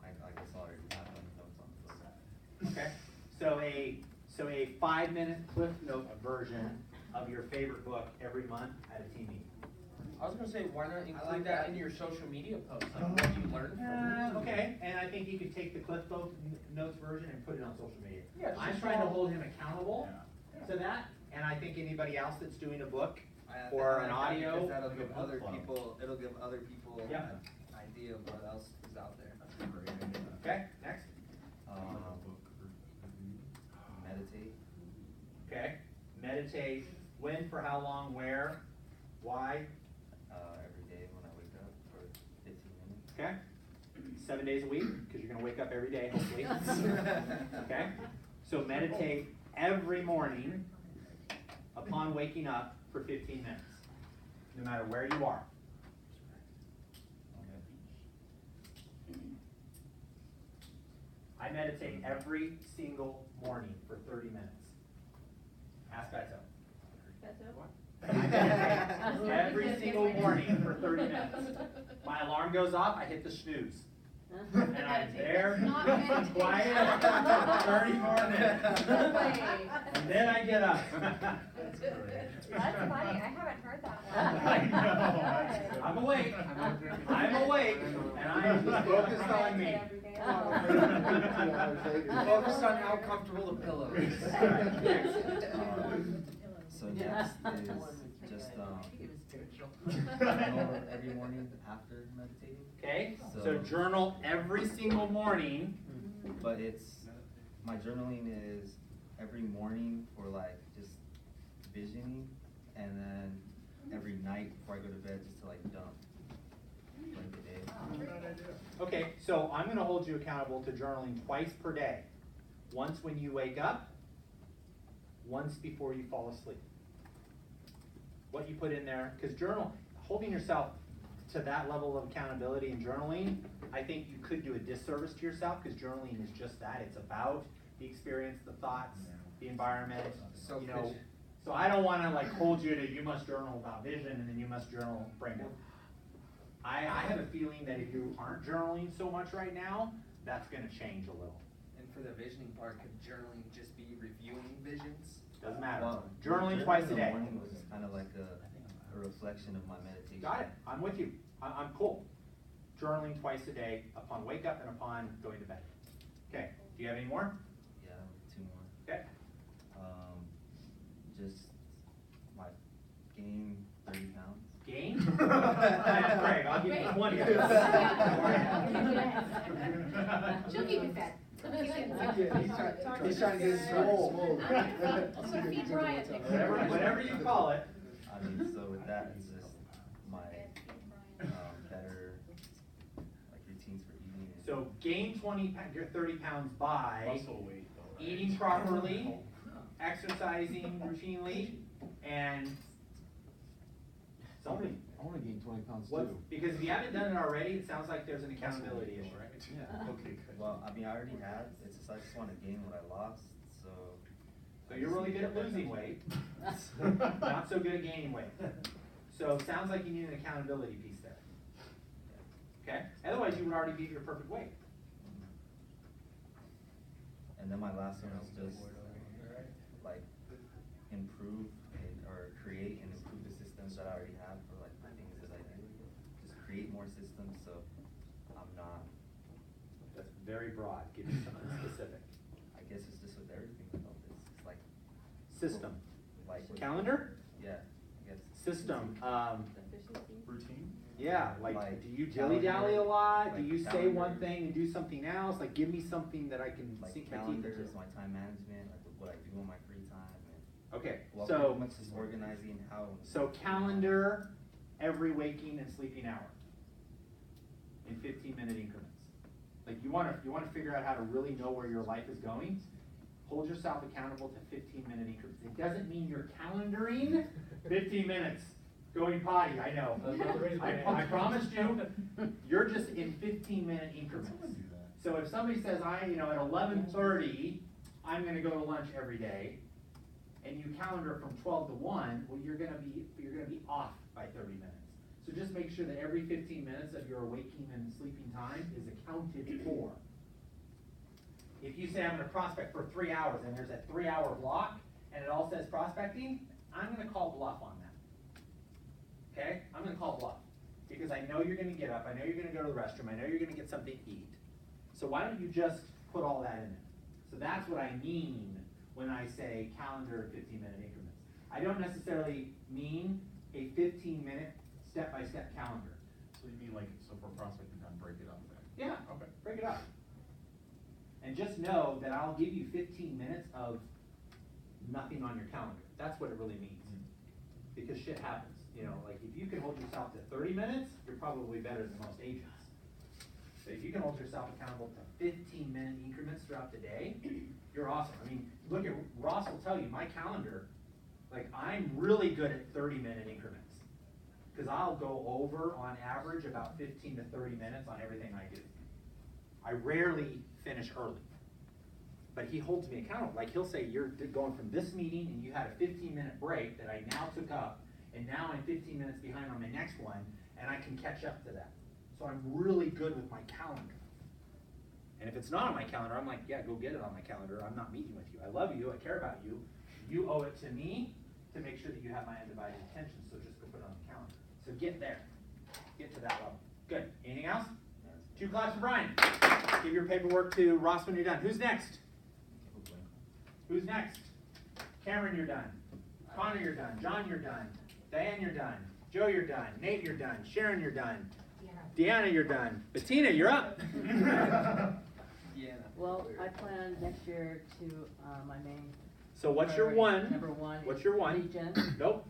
I guess I already have notes on the book. Okay. So a 5-minute Cliff Note version of your favorite book every month at a team meeting. I was gonna say, why not include like that that. in your social media posts, like what you learned from it? Okay, and I think you could take the Cliff Notes version and put it on social media. Yeah, I'm just trying to all- hold him accountable to that, and I think anybody else that's doing a book I or like an that audio. because that'll Like a give book other club. people, it'll give other people Yeah. an idea of what else is out there. Okay, next. Meditate. Okay, meditate. When, for how long, where, why? Every day when I wake up for 15 minutes. Okay. 7 days a week, because you're gonna wake up every day, hopefully. Okay? So meditate every morning upon waking up for 15 minutes, no matter where you are. I meditate every single morning for 30 minutes. Ask Beto. I meditate every single morning for 30 minutes. My alarm goes off, I hit the snooze. And I'm there, Not I'm meditation. quiet for 30 more minutes. No way. And then I get up. That's funny, I haven't heard that I one. know. I'm awake, and I am just focused on me. Focus on how comfortable the pillow is. So next is just journal every morning after meditating. Okay, so journal every single morning. But my journaling is every morning for like just visioning, and then every night before I go to bed just to like dump like the day. Okay, so I'm gonna hold you accountable to journaling twice per day. Once when you wake up, once before you fall asleep. What you put in there, because holding yourself to that level of accountability and journaling, I think you could do a disservice to yourself, because journaling is just that. It's about the experience, the thoughts, the environment, So you know. could- So I don't wanna like hold you to, you must journal about vision and then you must journal brain damage. I have a feeling that if you aren't journaling so much right now, that's gonna change a little. And for the visioning part, could journaling just be reviewing visions? Doesn't matter. Well, Journaling twice a in the day. morning was kind of like a reflection of my meditation. Got it, I'm with you, I'm cool. Journaling twice a day upon wake up and upon going to bed. Okay, do you have any more? Yeah, 2 more. Okay. Just like gain 30 pounds. Gain? That's great, I'll give you 20 of those. She'll keep you fed. He's trying to get his goal. I'm gonna feed Brian next Whatever you call it. I mean, so with that, it's just my better like routines for eating. And So gain 30 pounds by Muscle weight though, right? eating properly, exercising routinely, and somebody. I wanna gain 20 pounds What, too. because if you haven't done it already, it sounds like there's an accountability issue. Yeah. Okay, good. well, I mean, I already had. It's just I just want to gain what I lost. So. So you're really good at losing weight, not so good at gaining weight. So it sounds like you need an accountability piece there. Okay? Otherwise, you would already be at your perfect weight. And then my last one is just like improve or create and improve the systems that I already have for like the things that I do. Just create more systems so I'm not. That's very broad. Give me something specific. I guess it's just with everything about this. It's like System. like Calendar? Yeah, I guess. System. Routine? Yeah, like, Like do you dilly-dally a lot? Do like you say one calendar. thing and do something else? Like, give me something that I can Like sink my teeth into. calendars, my time management, like what I do on my free time, and Okay, well, so, pretty much just organizing how. so calendar every waking and sleeping hour in 15-minute increments. Like, you wanna figure out how to really know where your life is going, hold yourself accountable to 15-minute increments. It doesn't mean you're calendaring 15 minutes. Going potty, I know. I promised you, you're just in 15-minute increments. So if somebody says, at 11:30, I'm gonna go to lunch every day, and you calendar from 12 to 1, well, you're gonna be off by 30 minutes. So just make sure that every 15 minutes of your waking and sleeping time is accounted for. If you say I'm gonna prospect for 3 hours, and there's a 3-hour block, and it all says prospecting, I'm gonna call bluff on that. Okay, I'm gonna call bluff, because I know you're gonna get up, I know you're gonna go to the restroom, I know you're gonna get something to eat. So why don't you just put all that in there? So that's what I mean when I say calendar 15-minute increments. I don't necessarily mean a 15-minute step-by-step calendar. So you mean like, so for prospecting time, break it up then? Yeah, Okay. break it up. And just know that I'll give you 15 minutes of nothing on your calendar. That's what it really means. Because shit happens. Like if you can hold yourself to 30 minutes, you're probably better than most agents. So if you can hold yourself accountable to 15-minute increments throughout the day, you're awesome. I mean, look at, Ross will tell you, my calendar, like I'm really good at 30-minute increments. Because I'll go over, on average, about 15 to 30 minutes on everything I do. I rarely finish early. But he holds me accountable. Like he'll say, you're going from this meeting and you had a 15-minute break that I now took up, and now I'm 15 minutes behind on my next one, and I can catch up to that. So I'm really good with my calendar. And if it's not on my calendar, I'm like, yeah, go get it on my calendar. I'm not meeting with you. I love you, I care about you. You owe it to me to make sure that you have my undivided attention, so just go put it on the calendar. So get there, get to that level. Good, anything else? 2 claps for Brian. Give your paperwork to Ross when you're done. Who's next? Who's next? Cameron, you're done. Connor, you're done. John, you're done. Diane, you're done. Joe, you're done. Nate, you're done. Sharon, you're done. Deanna, you're done. Bettina, you're up. Well, I plan next year to, my main. So what's your priority, one? Number one. What's is your one? Legion. Nope.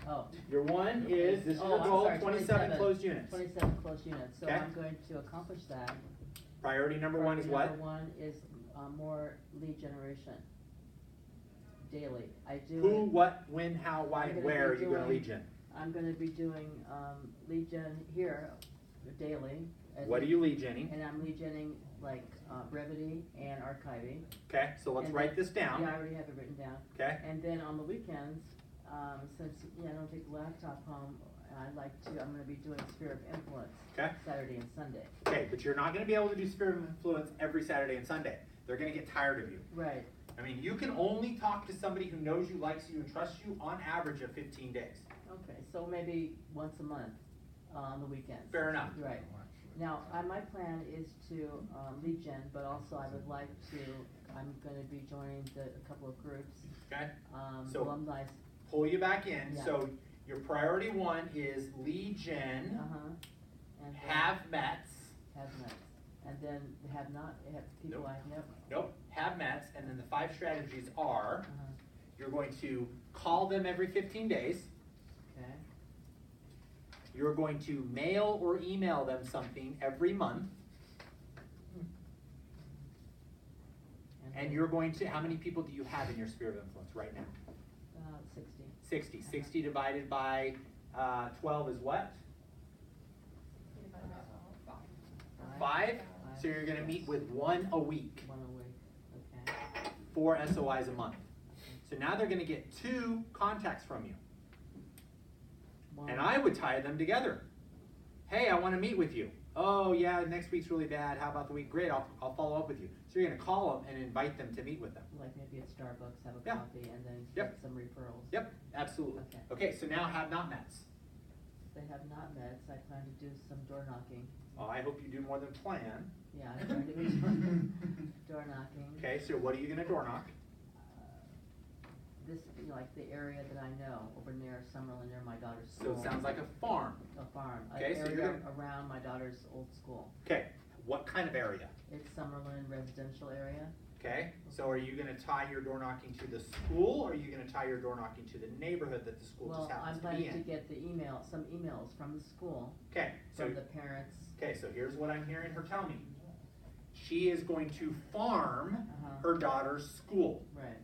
Oh. Your one is, this is Oh, your I'm goal, sorry, 27 closed units. 27 closed units, so Okay. I'm going to accomplish that. Priority number one is what? Number one is, more lead generation. Daily. I do. Who, what, when, how, why, I'm gonna where are be you gonna doing- lead gen? I'm gonna be doing, lead gen here daily. as What a- are you lead genning? And I'm lead genning like, brevity and archiving. Okay, so let's And write then- this down. Yeah, I already have it written down. Okay. And then on the weekends, since, I don't take the laptop home, I'm gonna be doing Sphere of Influence. Okay. Saturday and Sunday. Okay, but you're not gonna be able to do Sphere of Influence every Saturday and Sunday. They're gonna get tired of you. Right. I mean, you can only talk to somebody who knows you, likes you, and trusts you on average of 15 days. Okay, so maybe once a month, on the weekends. Fair enough. Right. Now, my plan is to, lead gen, but also I would like to, I'm gonna be joining a couple of groups. Okay? So- Alumni, Pull you back in. Yeah. So your priority one is lead gen, uh-huh. And then have mets. Have nuts. And then have people Nope. I've never, Nope, have mets, and then the 5 strategies are, uh-huh, you're going to call them every 15 days. okay, You're going to mail or email them something every month. And you're going to, how many people do you have in your sphere of influence right now? 60. 60. 60 divided by 12 is what? 5. So you're going to meet with 1 a week. 1 a week, okay. 4 SOIs a month. So now they're going to get 2 contacts from you. And I would tie them together. Hey, I want to meet with you. Oh yeah, next week's really bad. How about the week? Great, I'll follow up with you. So you're going to call them and invite them to meet with them. Like maybe at Starbucks, have a Yeah. coffee, and then Yep. get some referrals. Yep, absolutely. Okay. Okay, so now have not mets. They have not met, so I plan to do some door knocking. Oh, I hope you do more than plan. Yeah, I'm trying to do door knocking. Okay, so what are you going to door knock? This, like the area that I know, over near Summerlin, near my daughter's So school. it sounds like a farm. A farm, an Okay, so you're area gonna- around my daughter's old school. Okay, what kind of area? It's Summerlin residential area. Okay, so are you going to tie your door knocking to the school, or are you going to tie your door knocking to the neighborhood that the school Well, just I'm happens to be planning to in? get some emails from the school, Okay, so from the parents. okay, so here's what I'm hearing her tell me. She is going to farm Uh-huh. her daughter's school, Right,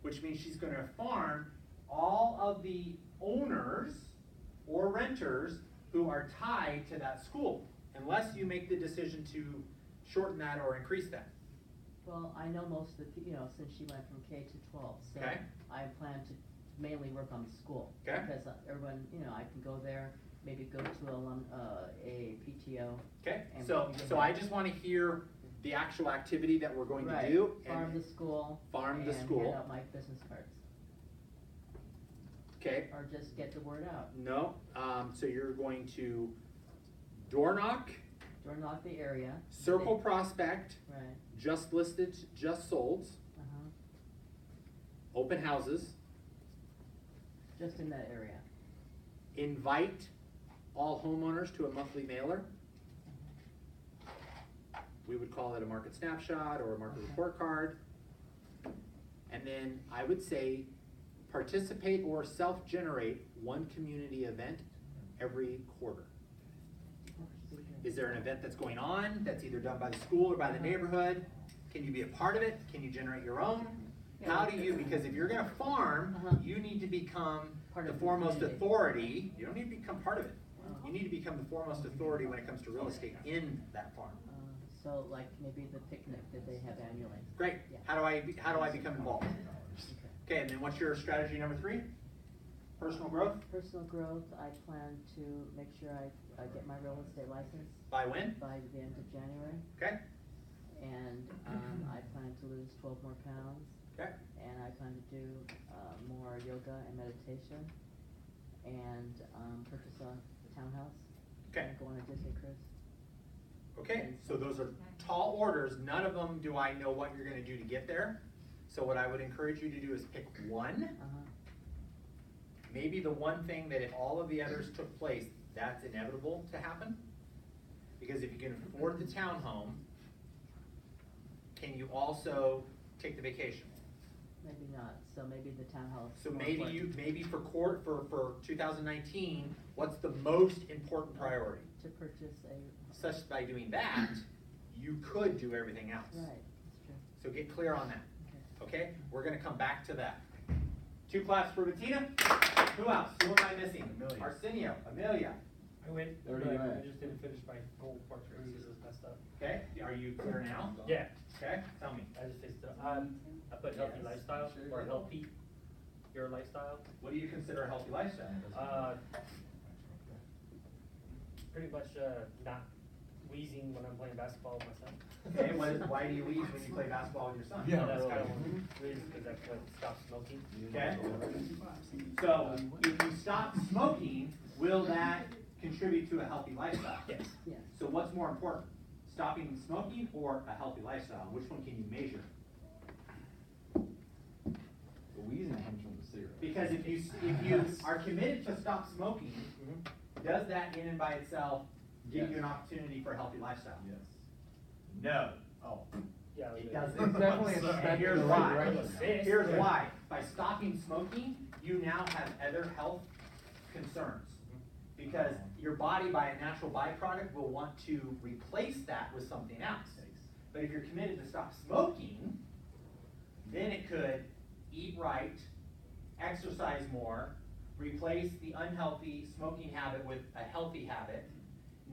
which means she's going to farm all of the owners or renters who are tied to that school, unless you make the decision to shorten that or increase that. well, I know most of the, since she went from K to 12, so Okay. I plan to mainly work on the school. Okay. Because everyone, I can go there, maybe go to a PTO. Okay, And so, we can so get- I just want to hear the actual activity that we're going to Right. do. Farm and the school. Farm the And school. hand out my business cards, Okay, or just get the word out. no, so you're going to door knock, Door knock the area. circle prospect, Right, just listed, just solds, uh-huh, open houses, just in that area. invite all homeowners to a monthly mailer. We would call it a market snapshot or a market Okay. report card. And then I would say participate or self-generate one community event every quarter. Is there an event that's going on that's either done by the school or by the neighborhood? Can you be a part of it? Can you generate your own? How do you, because if you're gonna farm, Uh-huh. you need to become Part the of the foremost community. authority. You don't need to become part of it. Uh-huh. You need to become the foremost authority when it comes to real estate in that farm. So like maybe the picnic that they have annually. Great. Yeah. How do I become involved? Okay. Okay, and then what's your strategy number 3? Personal growth? Personal growth, I plan to make sure I get my real estate license By when? by the end of January. Okay, And, I plan to lose 12 more pounds. okay, And I plan to do, more yoga and meditation. And, purchase a townhouse. okay. And go on a Disney cruise. Okay, so those are tall orders. None of them do I know what you're gonna do to get there. So what I would encourage you to do is pick one. Uh-huh. Maybe the one thing that if all of the others took place, that's inevitable to happen. Because if you can afford the townhome, can you also take the vacation? Maybe not, so maybe the townhouse. So more maybe important. maybe for 2019, what's the most important priority? To purchase a. Such by doing that, you could do everything else. Right, that's true. So get clear on that. Okay. Okay, we're gonna come back to that. 2 claps for Bettina. Who else? Who am I missing? Amelia. Arsenio, Amelia. I went, There but you go. I just didn't finish my goal part three, because it's messed up. Okay, are you clear now? Yeah, Okay, tell me. I just fixed it. I put healthy Yes, lifestyle, sure or did. healthy, your lifestyle. What do you consider a healthy lifestyle? Pretty much, not wheezing when I'm playing basketball with my son. Okay, why do you wheeze when you play basketball with your son? Yeah. That's kind of one reason, because I could stop smoking. Okay. So if you stop smoking, will that contribute to a healthy lifestyle? Yes. Yes. So what's more important, stopping smoking or a healthy lifestyle? Which one can you measure? The wheezing comes from the cigarette. Because if you are committed to stop smoking, does that in and by itself give you an opportunity for a healthy lifestyle? Yes. No. Oh. Yeah. It it- doesn't. It's definitely a step And here's in the right why. direction. Here's why. By stopping smoking, you now have other health concerns. Because your body, by a natural byproduct, will want to replace that with something else. But if you're committed to stop smoking, then it could eat right, exercise more, replace the unhealthy smoking habit with a healthy habit.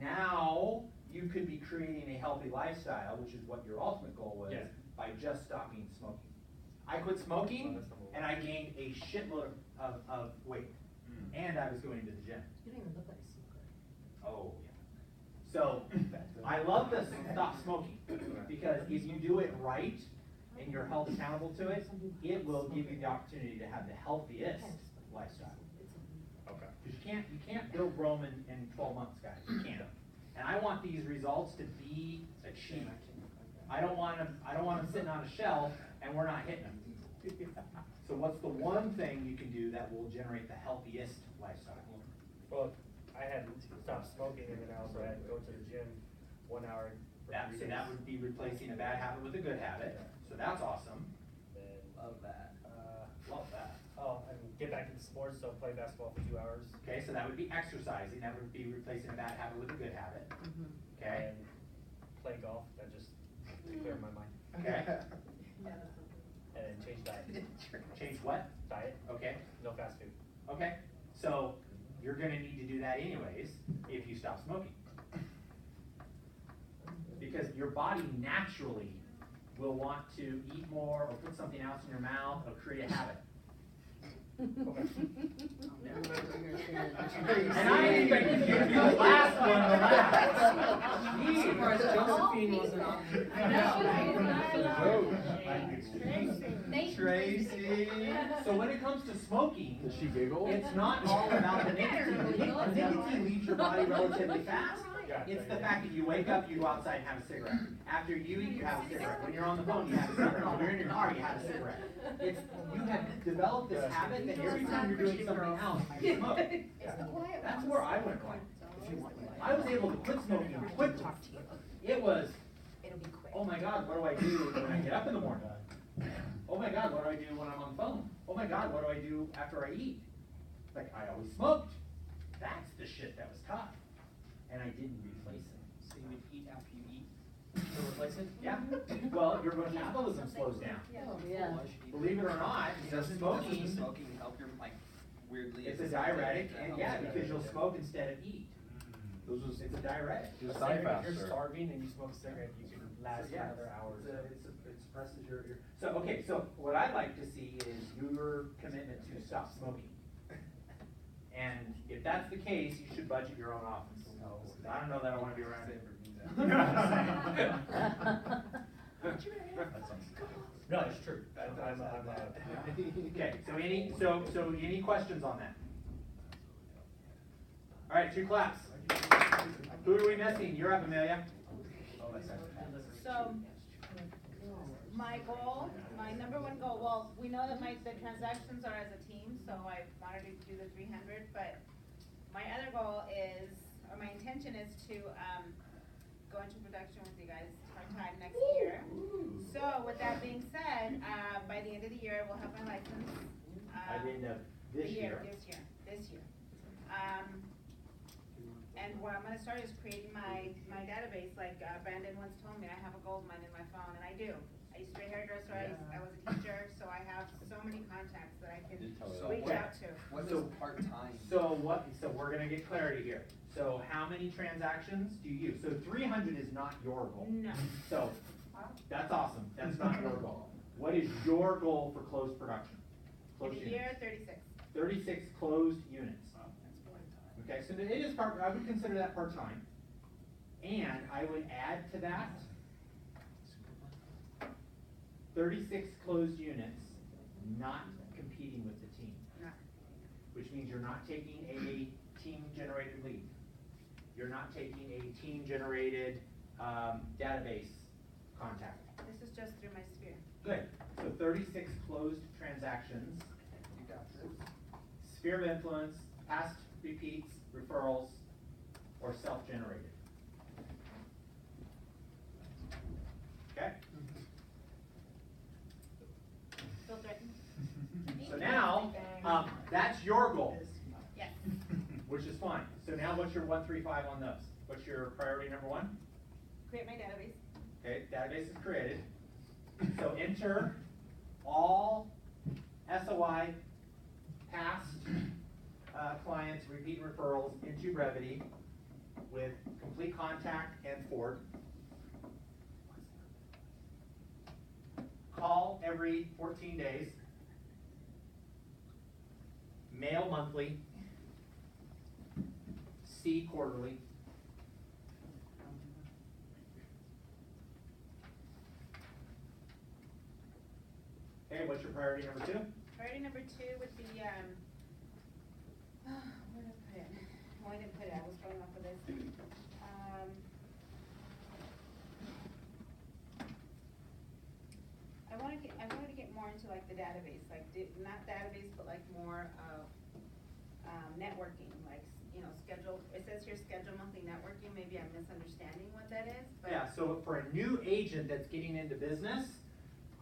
Now, you could be creating a healthy lifestyle, which is what your ultimate goal was, Yeah. by just stopping smoking. I quit smoking, and I gained a shitload of weight. And I was going to the gym. You don't even look like a smoker. Oh, yeah. So, I love this stop smoking, because if you do it right, and you're held accountable to it, it will give you the opportunity to have the healthiest lifestyle. Okay. Because you can't build Rome in 12 months, guys, you can't. And I want these results to be achieved. I don't want them sitting on a shelf and we're not hitting them. So what's the one thing you can do that will generate the healthiest lifestyle? Well, I had stopped smoking, and then I also had to go to the gym 1 hour for 3 days. So that would be replacing a bad habit with a good habit, so that's awesome. Then, Love that. Love that. oh, and get back into sports, so play basketball for 2 hours. Okay, so that would be exercising, that would be replacing a bad habit with a good habit. Okay, And play golf, that just cleared my mind. okay. And then change diet. Change what? Diet, Okay, no fast food. okay. So you're gonna need to do that anyways if you stop smoking. Because your body naturally will want to eat more or put something else in your mouth or create a habit. And I expected you to be the last one to laugh. I'm surprised Josephine wasn't on. Tracy. So when it comes to smoking, Does she giggle? it's not all about the nicotine. The nicotine leaves your body relatively fast. It's the fact that you wake up, you go outside and have a cigarette. After you eat, you have a cigarette. When you're on the phone, you have a cigarette. When you're in your car, you have a cigarette. It's, you have developed this habit that every time you're doing something else, you smoke. That's where I went wrong. I was able to quit smoking quickly. It was, It'll be quick. oh my God, what do I do when I get up in the morning? Oh my God, what do I do when I'm on the phone? Oh my God, what do I do after I eat? Like, I always smoked. That's the shit that was tough. And I didn't replace it. So you would eat after you eat to replace it? Yeah, well, your metabolism slows down. Oh, yeah. Believe it or not, Doesn't smoking, smoking help your, like, weirdly? it's a it's something diuretic, that and helps yeah, you- because you'll smoke instead of eat. Those was It's a diuretic. just Say die if faster. you're starving and you smoke a cigarette, you can last So, yeah, another hour. or so. It suppresses your. So, okay, so what I'd like to see is your commitment to stop smoking. And if that's the case, you should budget your own office. I don't know that I wanna be around it. No, it's true. I'm Okay, so any questions on that? All right, 2 claps. Who are we missing? You're up, Amelia. So, my goal, my number one goal, well, we know that the transactions are as a team, so I wanted to do the 300, but my other goal is, or my intention is to, go into production with you guys part-time next year. So, with that being said, by the end of the year, we'll have my license. By the end of this year. This year. And what I'm gonna start is creating my database, like Brandon once told me, I have a gold mine in my phone, and I do. I used to be a hairdresser, I was a teacher, so I have so many contacts that I can did tell her So that. reach Okay. out to. What So- is part-time? So we're gonna get clarity here. So how many transactions do you use? So 300 is not your goal. No. So, that's awesome, that's not your goal. What is your goal for closed production? In Closed a year, units. 36. 36 closed units. Wow, that's part-time. Okay, so it is part, I would consider that part-time. And I would add to that 36 closed units, not competing with the team. Not. Which means you're not taking a team-generated lead. You're not taking a team-generated, database contact. This is just through my sphere. Good, so 36 closed transactions, You got this. sphere of influence, past repeats, referrals, or self-generated. Okay? Still threatened? So now, that's your goal, Yes. which is fine. So now what's your 1, 3, 5 on those? What's your priority number 1? Create my database. Okay, database is created. So enter all SOI, past clients, repeat referrals into Brevity with complete contact and Ford. Call every 14 days. Mail monthly. See quarterly. Okay, what's your priority number 2? Priority number 2 would be, where did I put it? Well, I didn't put it, I was going off of this. I wanted to get more into like the database, like, not database, but like more of, networking, like, schedule, it says here schedule monthly networking, maybe I'm misunderstanding what that is, but. Yeah, so for a new agent that's getting into business,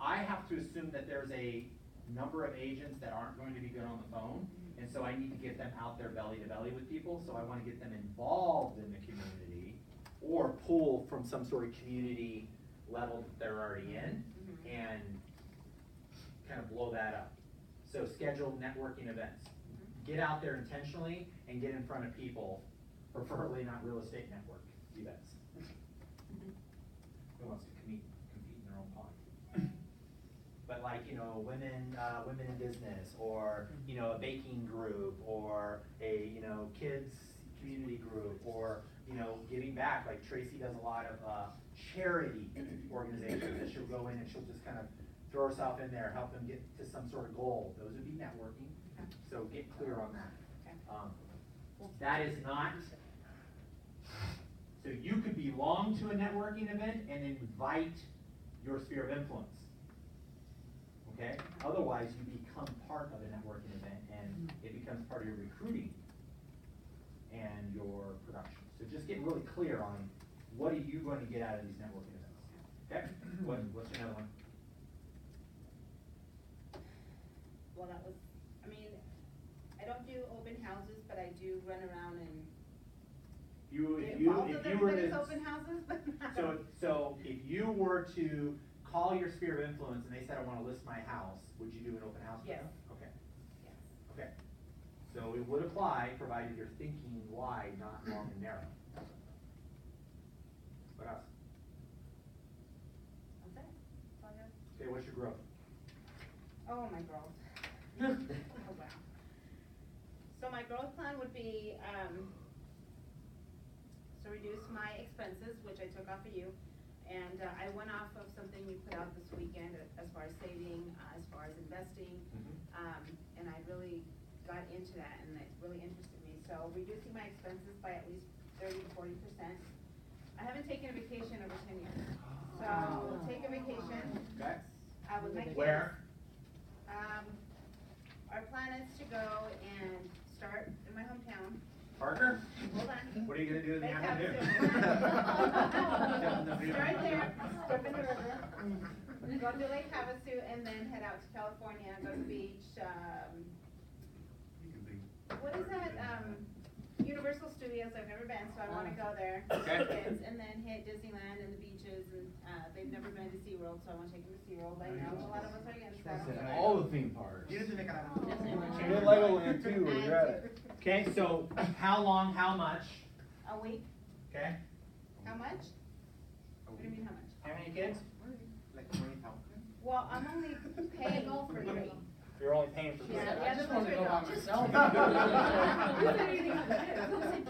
I have to assume that there's a number of agents that aren't going to be good on the phone. And so I need to get them out there belly to belly with people, so I wanna get them involved in the community or pull from some sort of community level that they're already in and kind of blow that up. So schedule networking events. Get out there intentionally and get in front of people, preferably not real estate network events. Who wants to compete in their own pond? But like, women in business, or, a baking group, or a, kids community group, or, giving back, like Tracy does a lot of, charity organizations that she'll go in and she'll just kind of throw herself in there, help them get to some sort of goal. Those would be networking, so get clear on that. That is not, so you could belong to a networking event and invite your sphere of influence. Okay? Otherwise, you become part of a networking event and it becomes part of your recruiting and your production. So just get really clear on what are you going to get out of these networking events. Okay? What's another one? Well, that was, I don't do open houses, but I do run around and get involved with everybody's open houses, but not. So if you were to call your sphere of influence and they said, I wanna list my house, would you do an open house for Yes. them? Okay. Yes. Okay. So it would apply, provided you're thinking wide, not long and narrow. What else? What's that? That's all I have. Okay, what's your growth? Oh, my growth. Oh, wow. So my growth plan would be, to reduce my expenses, which I took off of you. And I went off of something you put out this weekend as far as saving, as far as investing. And I really got into that and it really interested me. So reducing my expenses by at least 30 to 40%. I haven't taken a vacation over 10 years. So take a vacation. Okay. With my kids. Where? Our plan is to go and start in my hometown. Parker? Hold on. What are you gonna do in the Make afternoon? Havasu. Start there, step in the river, go to Lake Havasu, and then head out to California, go to the beach, what is that, University Universal Studios, I've never been, so I wanna go there. Okay. with kids, and then hit Disneyland and the beaches, and, they've never been to SeaWorld, so I wanna take them to SeaWorld. I know a lot of us are against that. All the theme parks. You didn't make it out. Get Legoland too, where you're at it. Okay, so how long, how much? A week, Okay, how much? What do you mean, how much? how many kids? Like 20,000. Well, I'm only paying for 3. You're only paying for Yeah, three. the other ones are adults.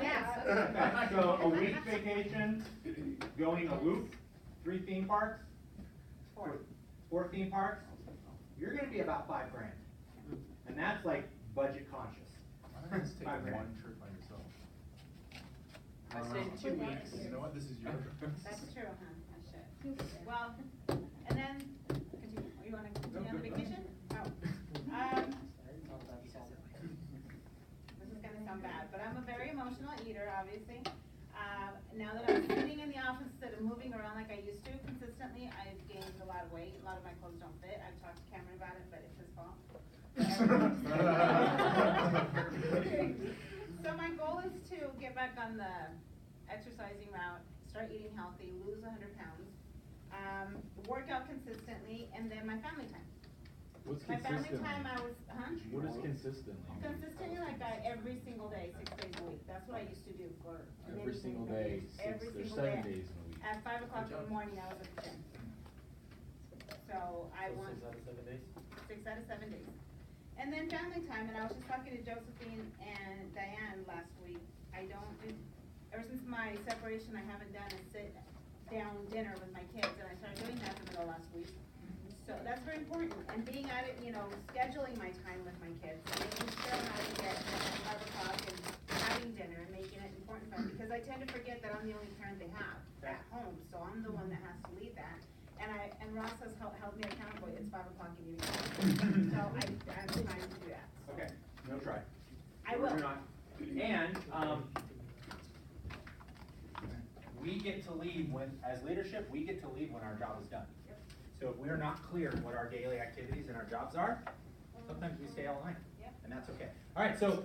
Yeah. So a week vacation, going a loop, 3 theme parks? 4 theme parks? You're gonna be about $5 grand. And that's like budget conscious. Why not just take $5 grand. one trip by yourself? I stayed 2 weeks. You know what, this is your. That's true, huh? I should. Well, and then, continue, you wanna continue on the vacation? Oh. This is gonna sound bad, but I'm a very emotional eater, obviously. Now that I'm sitting in the office instead of moving around like I used to consistently, I've gained a lot of weight. A lot of my clothes don't fit. I've talked to Cameron about it, but it's his fault. So my goal is to get back on the exercising route, start eating healthy, lose 100 pounds, work out consistently, and then my family time. What's My family consistently? time, I was, What is consistently? Consistently, like every single day, 6 days a week. That's what I used to do for many, Every single many day, years. six, Every there's single 7 day. days in a week. At 5 o'clock in the morning, I was at the gym. So I So want 6 out of 7 days? 6 out of 7 days. And then family time, and I was just talking to Josephine and Diane last week. Ever since my separation, I haven't done a sit-down dinner with my kids, and I started doing that in the middle of last week. So that's very important, and being at it, scheduling my time with my kids, and making sure I'm out to get at 5 o'clock and having dinner and making it important for them, because I tend to forget that I'm the only parent they have at home, so I'm the one that has to lead that. And Ross has held me accountable, it's 5 o'clock in the evening, so I'm trying to do that. Okay, no try. I will. We're not- And, we get to lead as leadership, we get to lead when our job is done. So if we're not clear what our daily activities and our jobs are, sometimes we stay all night, and that's okay. All right, so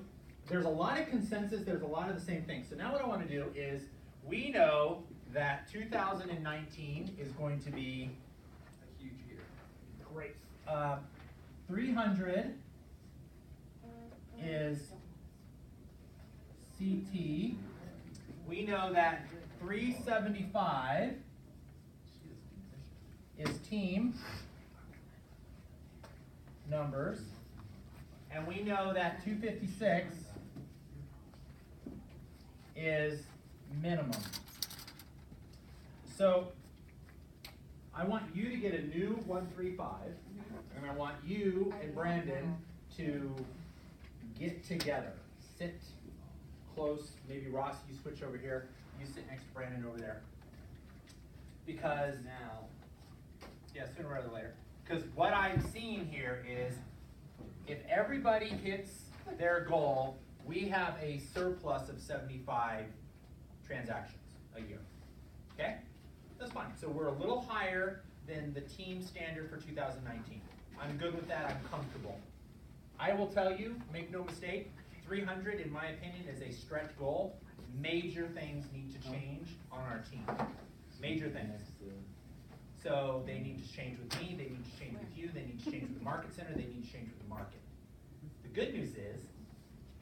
there's a lot of consensus, there's a lot of the same things. So now what I wanna do is, we know that 2019 is going to be A huge year. great. 300 is CT. We know that 375 is team numbers. And we know that 256 is minimum. So I want you to get a new 135, and I want you and Brandon to get together. Sit close, maybe Ross, you switch over here, you sit next to Brandon over there. Because now, yeah, sooner rather than later. Because what I'm seeing here is, if everybody hits their goal, we have a surplus of 75 transactions a year, okay? That's fine, so we're a little higher than the team standard for 2019. I'm good with that, I'm comfortable. I will tell you, make no mistake, 300 in my opinion is a stretch goal. Major things need to change on our team, major things. So they need to change with me, they need to change with you, they need to change with the market center, they need to change with the market. The good news is,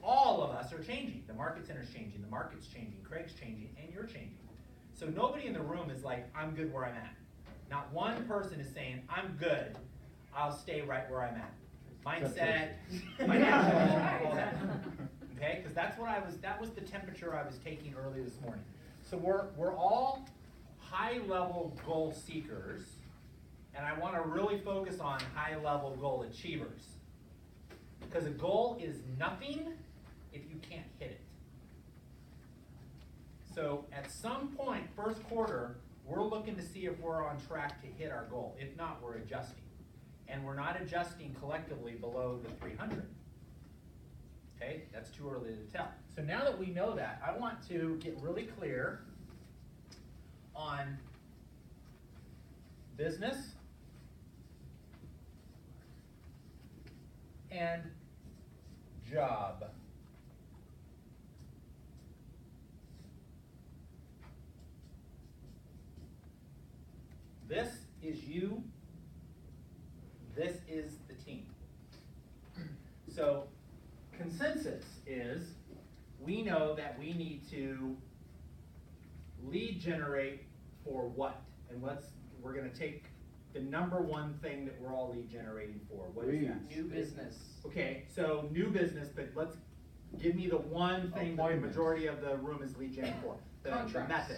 all of us are changing. The market center's changing, the market's changing, Craig's changing, and you're changing. So nobody in the room is like, I'm good where I'm at. Not one person is saying, I'm good, I'll stay right where I'm at. Mindset, financial, all that. Okay, because that was the temperature I was taking earlier this morning. So we're all high-level goal seekers, and I want to really focus on high-level goal achievers. Because a goal is nothing if you can't hit it. So at some point, first quarter, we're looking to see if we're on track to hit our goal. If not, we're adjusting. And we're not adjusting collectively below the 300. Okay, that's too early to tell. So now that we know that, I want to get really clear on business and job. this is you, this is the team. So consensus is, we know that we need to lead generate for what? And we're gonna take the number one thing that we're all lead generating for. What is that? New business. Okay, so new business, but let's, give me the one thing that the Appointments. majority of the room is lead gen for. The Contracts.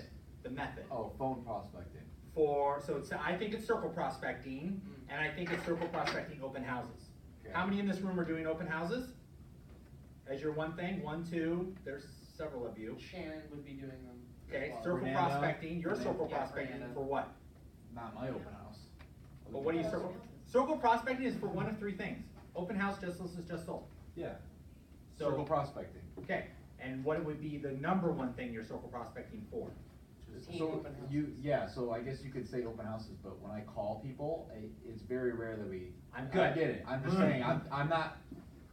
method. Oh, phone prospecting. So I think it's circle prospecting, and I think it's circle prospecting open houses. Okay. How many in this room are doing open houses? As your one thing, 1, 2, there's several of you. Shannon would be doing them. Okay, Well, circle Fernando. prospecting, you're circle Yeah, prospecting Fernando. for what? Not my open house. But what do you circle? Circle prospecting is for one of three things. Open house, just listed, just sold. Yeah. So- Circle prospecting. Okay, and what would be the number one thing you're circle prospecting for? So so I guess you could say open houses, but when I call people, it's very rare that we. I'm good. I get it, I'm just saying, I'm not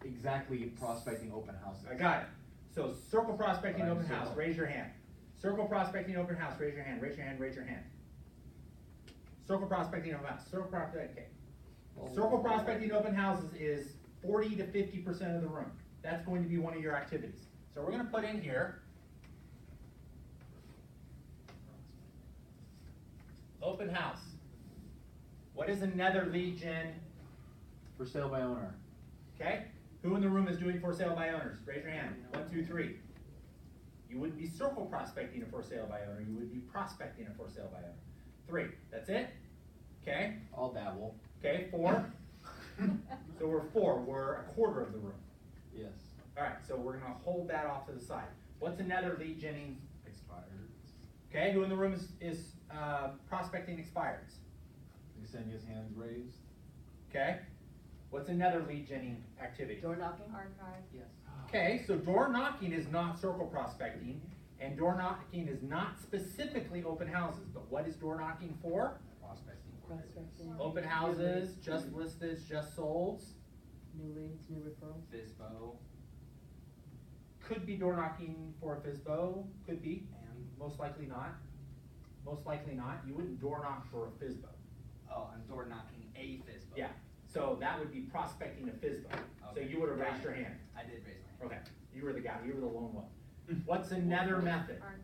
exactly prospecting open houses. I got it. So circle prospecting Alright, open so- house, raise your hand. Circle prospecting open house, raise your hand, raise your hand, raise your hand. Circle prospecting open house, circle prospecting, okay. Circle prospecting open houses is 40 to 50% of the room. That's going to be one of your activities. So we're gonna put in here, open house. What is another lead gen? For sale by owner. Okay, who in the room is doing for sale by owners? Raise your hand. 1, 2, 3. You wouldn't be circle prospecting a for sale by owner, you would be prospecting a for sale by owner. 3, that's it? Okay, I'll dabble. okay, 4. So we're 4, we're a quarter of the room. Yes. Alright, so we're gonna hold that off to the side. What's another lead genning? Expired. Okay, who in the room is prospecting expireds? Yesenia's hands raised. Okay, what's another lead genning activity? Door knocking? Archive. Yes. Okay, so door knocking is not circle prospecting, and door knocking is not specifically open houses, but what is door knocking for? Prospecting. Prospecting. Open houses, just listed, just solds, New leads, new referrals? FISBO. could be door knocking for a FISBO, could be, and most likely not. Most likely not, you wouldn't door knock for a FISBO. Oh, I'm door knocking a FISBO. Yeah, so that would be prospecting a FISBO, so Okay. you would have raised your hand. I did raise my hand. Okay, you were the guy, you were the lone one. What's another method? Archive.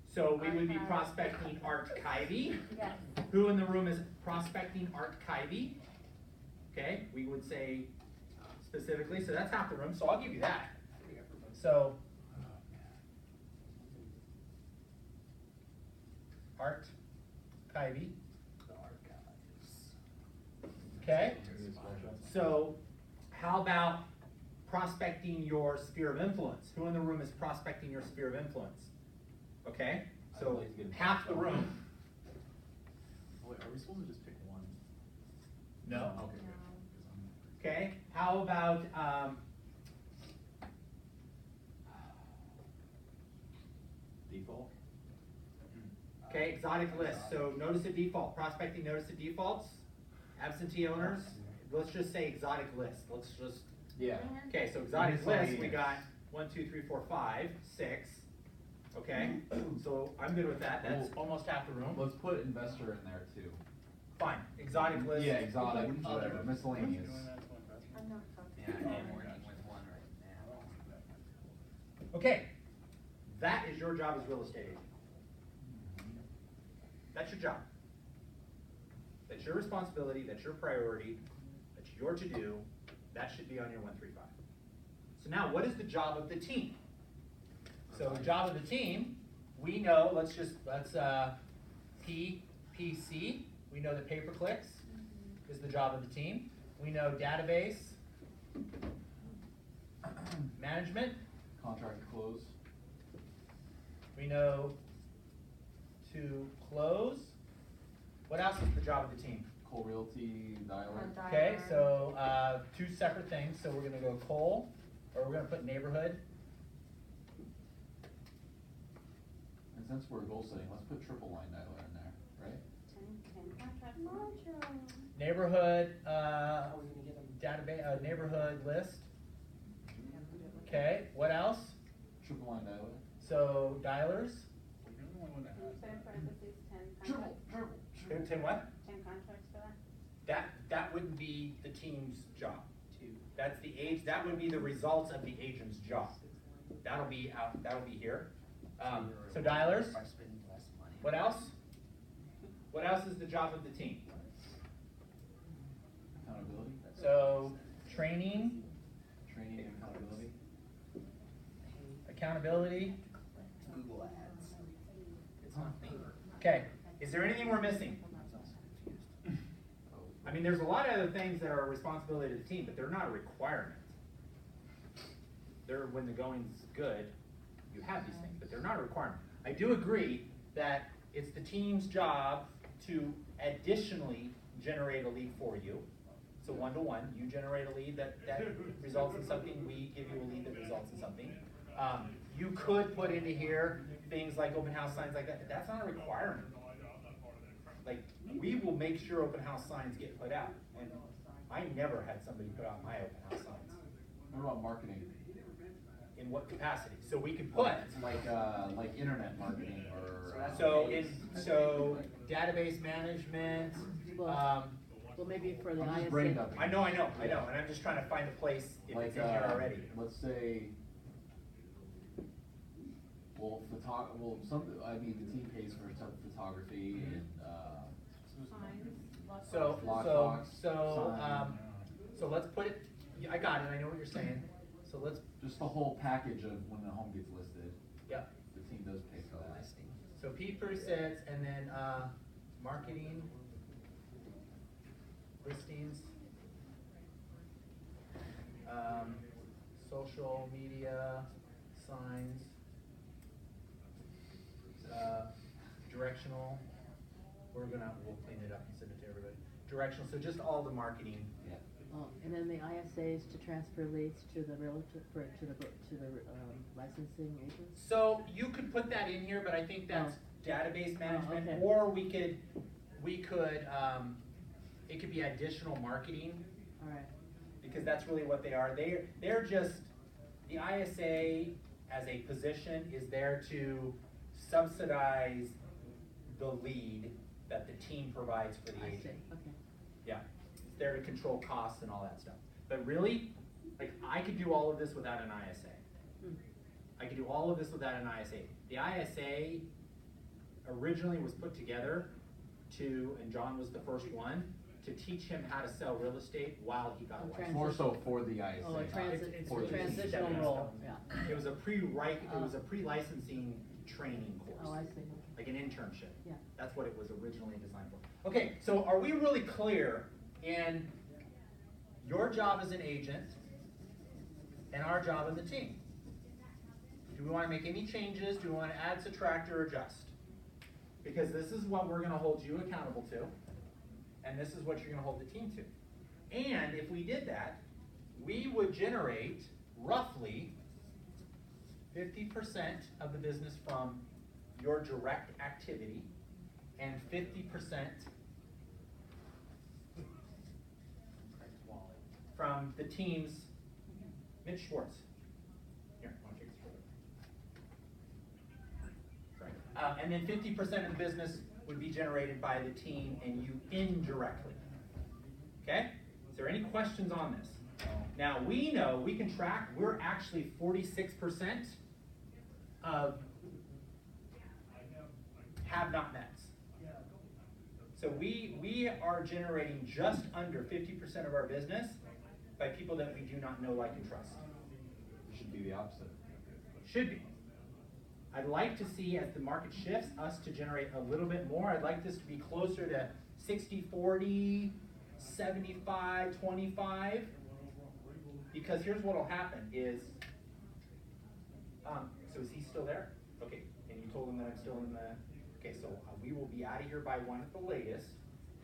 So we would be Archive. prospecting archivy. Yes. Who in the room is prospecting archivy? Okay, we would say specifically, so that's half the room, so I'll give you that. So. Archivy. Okay, so how about prospecting your sphere of influence? Who in the room is prospecting your sphere of influence? Okay, so half the room. Wait, are we supposed to just pick one? No. Okay. Okay, how about, Default? okay, exotic list, so notice of default, prospecting notice of defaults, absentee owners, let's just say exotic list, let's just, Yeah. okay, so exotic Miscellaneous. list, we got 1, 2, 3, 4, 5, 6, okay, so I'm good with that, that's Well, almost half the room. Let's put investor in there too. Fine, exotic list. Yeah, exotic, whatever, miscellaneous. I'm not Yeah, I'm working with one right now. Okay, that is your job as real estate agent. That's your job. That's your responsibility, that's your priority, that's your to-do, that should be on your 135. So now, what is the job of the team? So the job of the team, we know, let's PPC, we know that pay-per-clicks is the job of the team. We know database, management, Contract to close. we know to close. What else is the job of the team? Cole Realty, Dialer. Okay, so, 2 separate things, so we're gonna go Cole, or we're gonna put neighborhood. And since we're goal setting, let's put triple line dialer in there, right? Neighborhood, database, neighborhood list. Okay, what else? Triple line dialer. So dialers, Triple, 10 what? 10 contracts for that? That wouldn't be the team's job. That's that would be the results of the agent's job. That'll be here. So dialers, By spending less money. what else? What else is the job of the team? Accountability? So, training, Training and accountability? accountability. Google Ads. It's not me. Okay, is there anything we're missing? I mean, there's a lot of other things that are a responsibility of the team, but they're not a requirement. They're, when the going's good, you have these things, but they're not a requirement. I do agree that it's the team's job to additionally generate a lead for you. So one-to-one, you generate a lead that results in something, we give you a lead that results in something. You could put into here things like open house signs like that, but that's not a requirement. Like, we will make sure open house signs get put out, and I never had somebody put out my open house signs. What about marketing? In what capacity? So we could put, Like internet marketing or. so database management, Well, maybe for the I'm just ISA. brain dumping. I know, and I'm just trying to find a place if Like, it's in here already. let's say, I mean, the team pays for photography and, Signs, So, Block so, box, so, sign. so let's put it, yeah, I got it, I know what you're saying. So let's, just the whole package of when the home gets listed, yeah, the team does pay for that. so P presets and then, marketing, listings, social media, signs, directional, we'll clean it up and send it to everybody. Directional, so just all the marketing. Yeah. Oh, and then the ISA is to transfer leads to the realtor, to the licensing agents? So you could put that in here, but I think that's database management, okay. or we could, it could be additional marketing, All right, because that's really what they are. They're just, the ISA as a position is there to subsidize the lead that the team provides for the I see, agent. okay. Yeah, it's there to control costs and all that stuff. But really, like, I could do all of this without an ISA. I could do all of this without an ISA. The ISA originally was put together to, and John was the first one, to teach him how to sell real estate while he got a license. More so for the ISA. Oh, It's for a the transitional team. role, yeah. It was a pre-licensing training course. Oh, I see. Like an internship. Yeah. That's what it was originally designed for. Okay, so are we really clear in your job as an agent and our job as a team? Do we want to make any changes? Do we want to add, subtract, or adjust? Because this is what we're going to hold you accountable to, and this is what you're going to hold the team to. And if we did that, we would generate roughly 50% of the business from your direct activity and 50% from the team's. Mitch Schwartz. Here, why don't you take this photo? Sorry. And then 50% of the business would be generated by the team and you indirectly. Okay? Is there any questions on this? Now we know, we can track, we're actually 46% of have not mets. So we are generating just under 50% of our business by people that we do not know, like, and trust. It should be the opposite. Should be. I'd like to see, as the market shifts, us to generate a little bit more. I'd like this to be closer to 60-40, 75-25. Because here's what'll happen is, so is he still there? Okay, and you told him that I'm still in the, okay, so we will be out of here by 1 at the latest.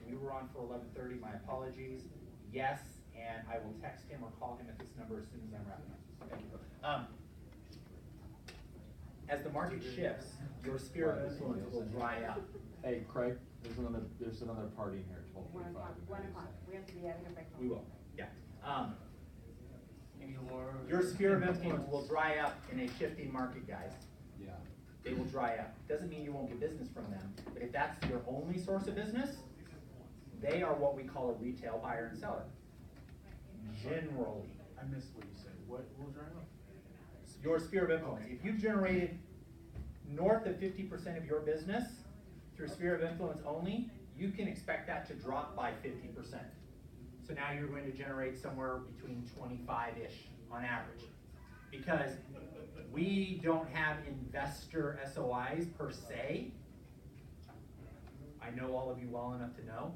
We were on for 11:30, my apologies. Yes, and I will text him or call him at this number as soon as I'm wrapping up. Thank you. As the market shifts, your sphere of influence will dry up. Hey, Craig, there's another party in here at 12:45. 1 o'clock, we have to be out of here by. We will, yeah. Your sphere of influence will dry up in a shifting market, guys. Yeah. they will dry up. Doesn't mean you won't get business from them, but if that's your only source of business, they are what we call a retail buyer and seller. Generally. I missed what you said. What will dry up? Your sphere of influence. If you've generated north of 50% of your business through sphere of influence only, you can expect that to drop by 50%. So now you're going to generate somewhere between 25-ish on average. Because we don't have investor SOIs per se. I know all of you well enough to know.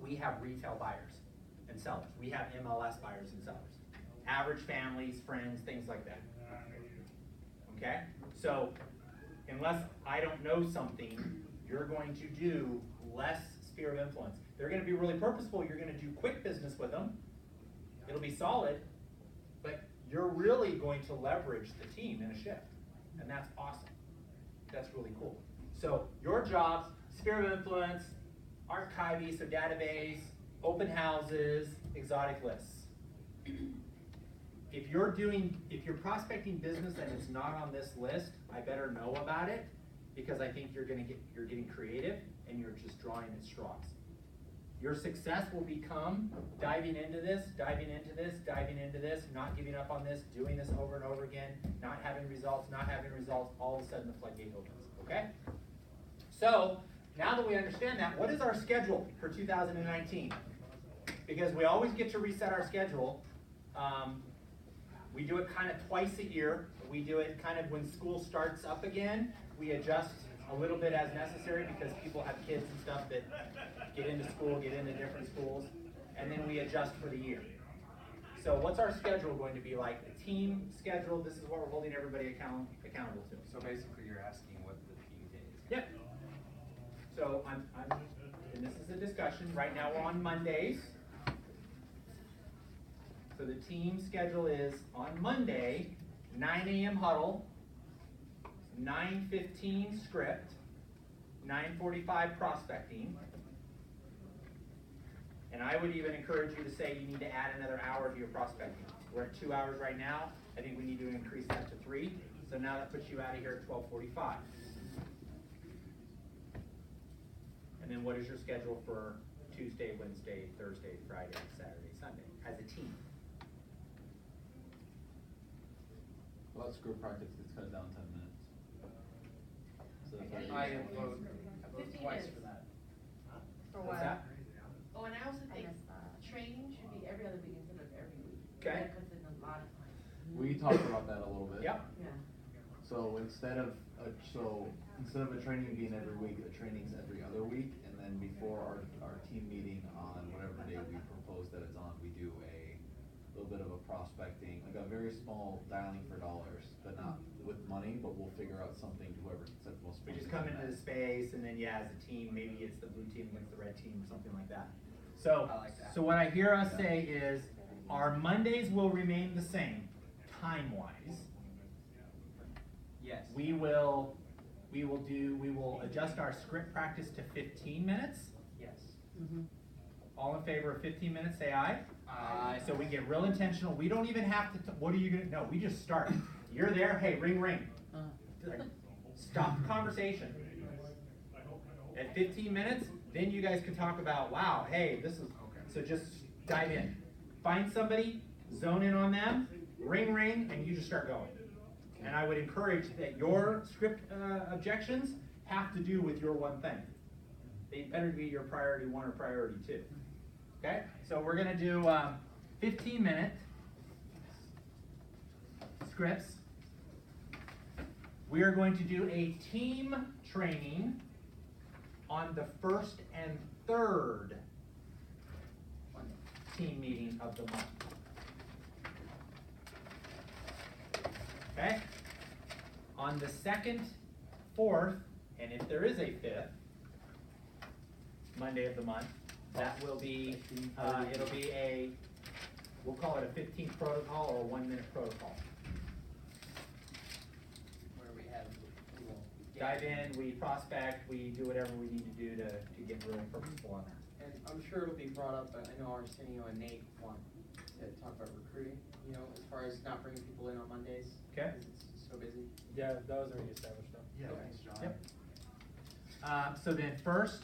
We have retail buyers and sellers. We have MLS buyers and sellers. Average families, friends, things like that. Okay? So, unless I don't know something, you're going to do less sphere of influence. They're going to be really purposeful. You're going to do quick business with them. It'll be solid, but you're really going to leverage the team in a shift. And that's awesome. That's really cool. So, your jobs, sphere of influence, archiving, so database, open houses, exotic lists. If you're prospecting business and it's not on this list, I better know about it, because I think you're getting creative and you're just drawing at straws. Your success will become diving into this, diving into this, diving into this, not giving up on this, doing this over and over again, not having results, all of a sudden the floodgate opens, okay? So, now that we understand that, what is our schedule for 2019? Because we always get to reset our schedule. We do it kind of twice a year. We do it kind of when school starts up again. We adjust a little bit as necessary because people have kids and stuff that get into school, get into different schools, and then we adjust for the year. So what's our schedule going to be like? The team schedule, this is what we're holding everybody accountable to. So basically you're asking what the team day is. Yep. So and this is a discussion, right now we're on Mondays. So the team schedule is on Monday, 9 a.m. huddle, 9:15 script, 9:45 prospecting. And I would even encourage you to say you need to add another hour to your prospecting. We're at 2 hours right now. I think we need to increase that to 3. So now that puts you out of here at 12:45. And then what is your schedule for Tuesday, Wednesday, Thursday, Friday, Saturday, Sunday as a team? Well, that's group practice, it's cut down 10 minutes. So that's I vote 15 twice minutes. for that. For What's what? that? Oh, and I also think missed that. training should be every other week instead of every week. Okay. That cuts in a lot of time. We talked about that a little bit. Yep. Yeah. So instead of a training being every week, the training's every other week, and then before our team meeting on whatever day we propose that it's on, we do a little bit of a prospecting, like a very small dialing for dollars, but not with money, but we'll figure out something to whoever can set the most. We just come into the space and then as a team, maybe it's the blue team against the red team or something like that. So, I like that. so what I hear us say is our Mondays will remain the same time-wise. Yes. We will adjust our script practice to 15 minutes. Yes. All in favor of 15 minutes, say aye. Aye. So we get real intentional. We don't even have to, what are you gonna, no, we just start. You're there, hey, ring, ring. Like, stop the conversation. At 15 minutes, then you guys can talk about, wow, hey, this is, so just dive in. Find somebody, zone in on them, ring, ring, and you just start going. And I would encourage that your script objections have to do with your one thing. They better be your priority 1 or priority 2. Okay? So we're going to do 15-minute scripts. We are going to do a team training on the 1st and 3rd team meeting of the month. Okay? On the 2nd, 4th, and if there is a 5th Monday of the month, that will be, it'll be we'll call it a 15th protocol or a 1-minute protocol. Where we have, we will Dive in, we prospect, we do whatever we need to do to get really purposeful on that. And I'm sure it'll be brought up, but I know Arsenio and Nate want to talk about recruiting, you know, as far as not bringing people in on Mondays. Okay. 'cause it's So busy. Yeah, that was already established though. Yeah, thanks, John. Yep. So then first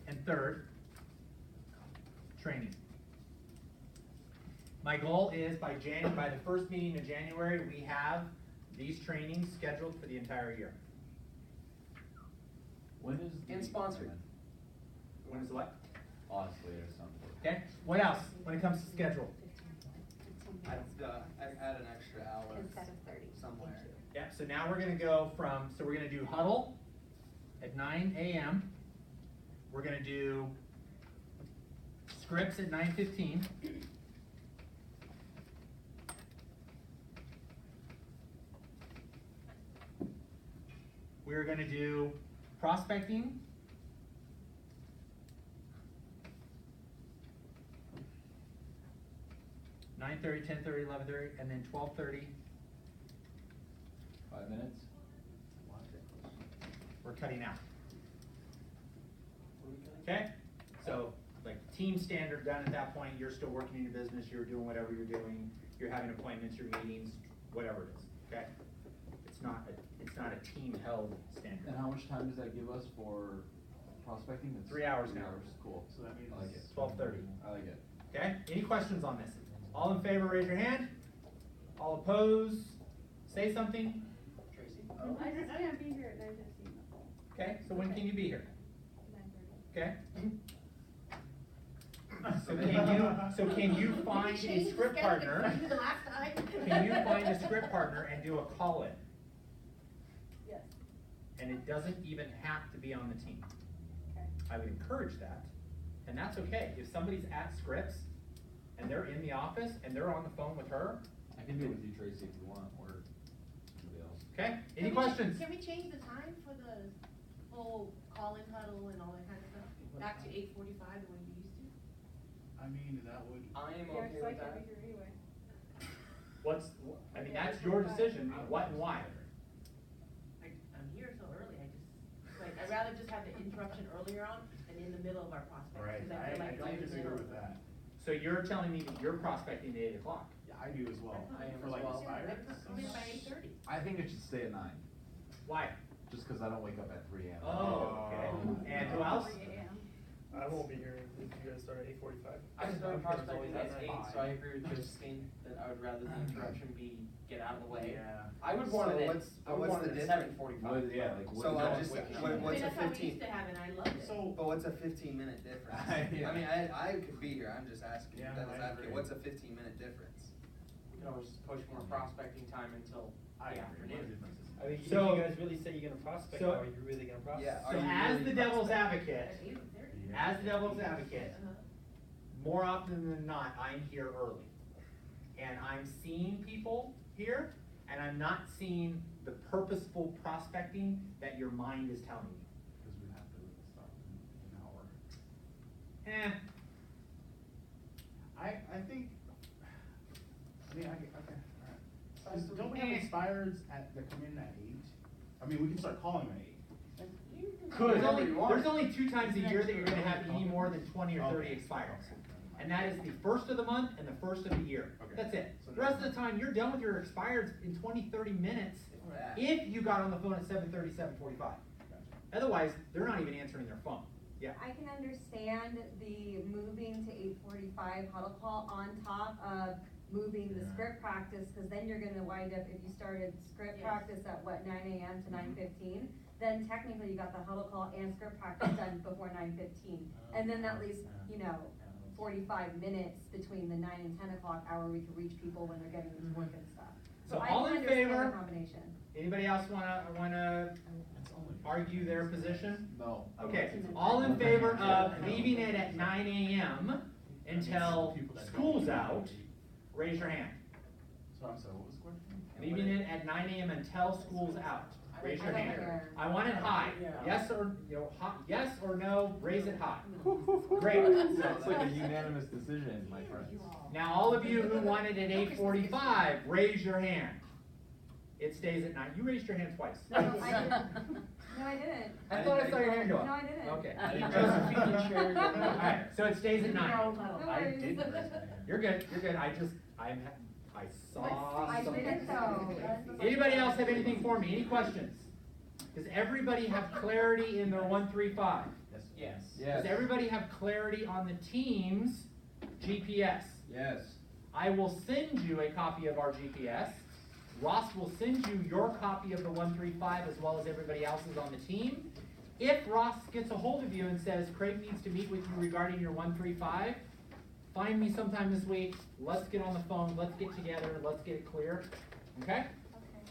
and third, training. My goal is by the first meeting in January, we have these trainings scheduled for the entire year. When is the? And sponsored. When is the what? Honestly, or something. Okay, what else when it comes to schedule? I'd add an extra hour Instead of 30. somewhere. Yeah, so now we're gonna go from, so we're gonna do huddle at 9 a.m. We're gonna do scripts at 9:15. We're gonna do prospecting. Nine 10:30, 11:30, and then 12:30. 5 minutes? We're cutting out. Okay? So, like, team standard done at that point, you're still working in your business, you're doing whatever you're doing, you're having appointments, your meetings, whatever it is, okay? It's not a team held standard. And how much time does that give us for prospecting? It's 3 hours 3 now. hours, cool. So that means I like it. 12:30. I like it. Okay, any questions on this? All in favor, raise your hand. All opposed, say something. Tracy? I just can't be here at 9:15. Okay, so when can you be here? 9:30. Okay? So can you find a script partner? The last time. Can you find a script partner and do a call-in? Yes. And it doesn't even have to be on the team. Okay. I would encourage that, and that's okay. If somebody's at Scripps and they're in the office and they're on the phone with her, I can do it with you, Tracy, if you want, or somebody else. okay? Any Can we questions? Can we change the time for the whole call-in huddle and all that kind of stuff? Back to 8:45 the way we used to? I mean, that would. I am Yeah, okay 'cause I with can't that. be here anyway. I mean, that's your decision, what and why. I'm here so early, I'd rather just have the interruption earlier on and in the middle of our prospect. Right, 'cause I feel like don't it's in the disagree middle. with that. So you're telling me that you're prospecting at 8 o'clock? Yeah, I do as well. I am For as like well. expireds. Only by 8:30. I think it should stay at 9, Why? just cause I don't wake up at 3 a.m. Oh, okay. And who else? 3 a.m. I won't be here if you guys start at 8:45. I started prospecting at 8, fine. so I agree with Josephine that I would rather the interruption be get out of the way. Yeah. I would want So it at, what's- I would what's want the it at difference? 7:45. Yeah, like what So is I'm that? just, Wait, what's a That's how we 15? used to have it, I loved it. So, But what's a 15-minute difference? Yeah. I mean, I could be here, I'm just asking, Yeah, devil's I advocate, agree. what's a 15-minute difference? We can always just push more prospecting time until I the agree. What afternoon. difference is I mean, So- if you guys really say you're gonna prospect, so- are you really gonna prospect? Yeah, are So you as really the devil's prospecting? advocate, At 8:30. as the devil's advocate, Uh-huh. more often than not, I'm here early. And I'm seeing people here, and I'm not seeing the purposeful prospecting that your mind is telling you. Cause we have to stop in an hour. I think, I mean, okay, alright. 'Cause don't we have expireds that come in at 8? I mean, we can start calling them at 8. There's only 2 times a year that you're gonna have any more than 20 or 30 expireds. And that is the first of the month and the first of the year. Okay. That's it. So The rest of the time, you're done with your expireds in 20, 30 minutes if you got on the phone at 7:30, 7:45. Otherwise, they're not even answering their phone. Yeah. I can understand the moving to 8:45 huddle call on top of moving the Yeah. script practice, cause then you're gonna wind up, if you started script Yes. practice at what, 9 a.m. to 9:15? Then technically you got the huddle call and script practice done before 9:15. And then that leaves, 45 minutes between the 9 and 10 o'clock hour we can reach people when they're getting into work and stuff. So I all can in understand the favor? combination. Anybody else wanna argue their position? No. Okay, all in favor of leaving it at 9 a.m. until school's out, raise your hand. So I'm sorry, what was the question? Leaving it at 9 a.m. until school's out, raise your I don't hand. care. I want it high, yes or, yes or no, raise it high. Great. That's like a unanimous decision, my friends. Now, all of you who wanted it 8:45, raise your hand. It stays at 9, you raised your hand twice. No, I didn't. No, I didn't. I thought I saw your hand go up. No, I didn't. Okay. Josephine shared your- Alright, so it stays at 9. No I worries. did raise my hand. You're good, I saw I somebody. did it though. Anybody else have anything for me? Any questions? Does everybody have clarity in their 135? Yes. Yes. Does everybody have clarity on the team's GPS? Yes. I will send you a copy of our GPS. Ross will send you your copy of the 135 as well as everybody else's on the team. If Ross gets a hold of you and says Craig needs to meet with you regarding your 135, find me sometime this week. Let's get on the phone. Let's get together. Let's get it clear. Okay?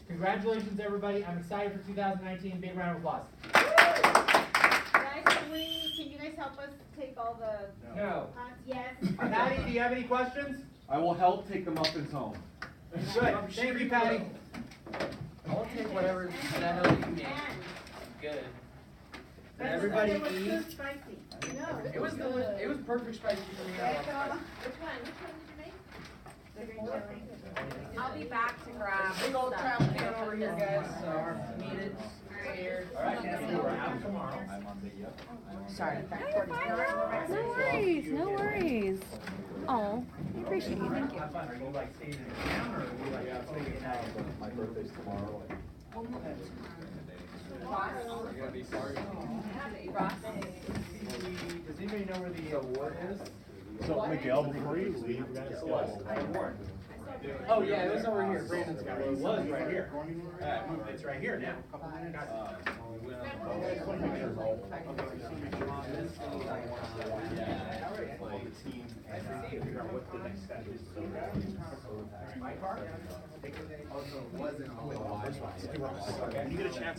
Congratulations, everybody. I'm excited for 2019. Big round of applause. Guys, can you guys help us take all the? No. Yes. Patty, do you have any questions? I will help take the muffins home. Good. Thank you, Patty. I'll take whatever that I know that you made. Good. Did everybody It was eat? too spicy. No. It was perfect spicy for me. Which one did you make? The green chili. I'll be back to grab. Big old stuff. travel can over here, guys, so need it, scared. All right, Kathy, we're out tomorrow. Sorry. No, you're fine. No worries, no worries. Oh, I appreciate you, thank you. Have fun. Are you like staying in town or are you like staying in town? My birthday's tomorrow. We're gonna be partying. Does anybody know where the award is? So Miguel, before you leave, we're gonna What? Award. Oh, yeah, it was over here, Brandon's got It it. was right here. It's right here now. When you get a chance.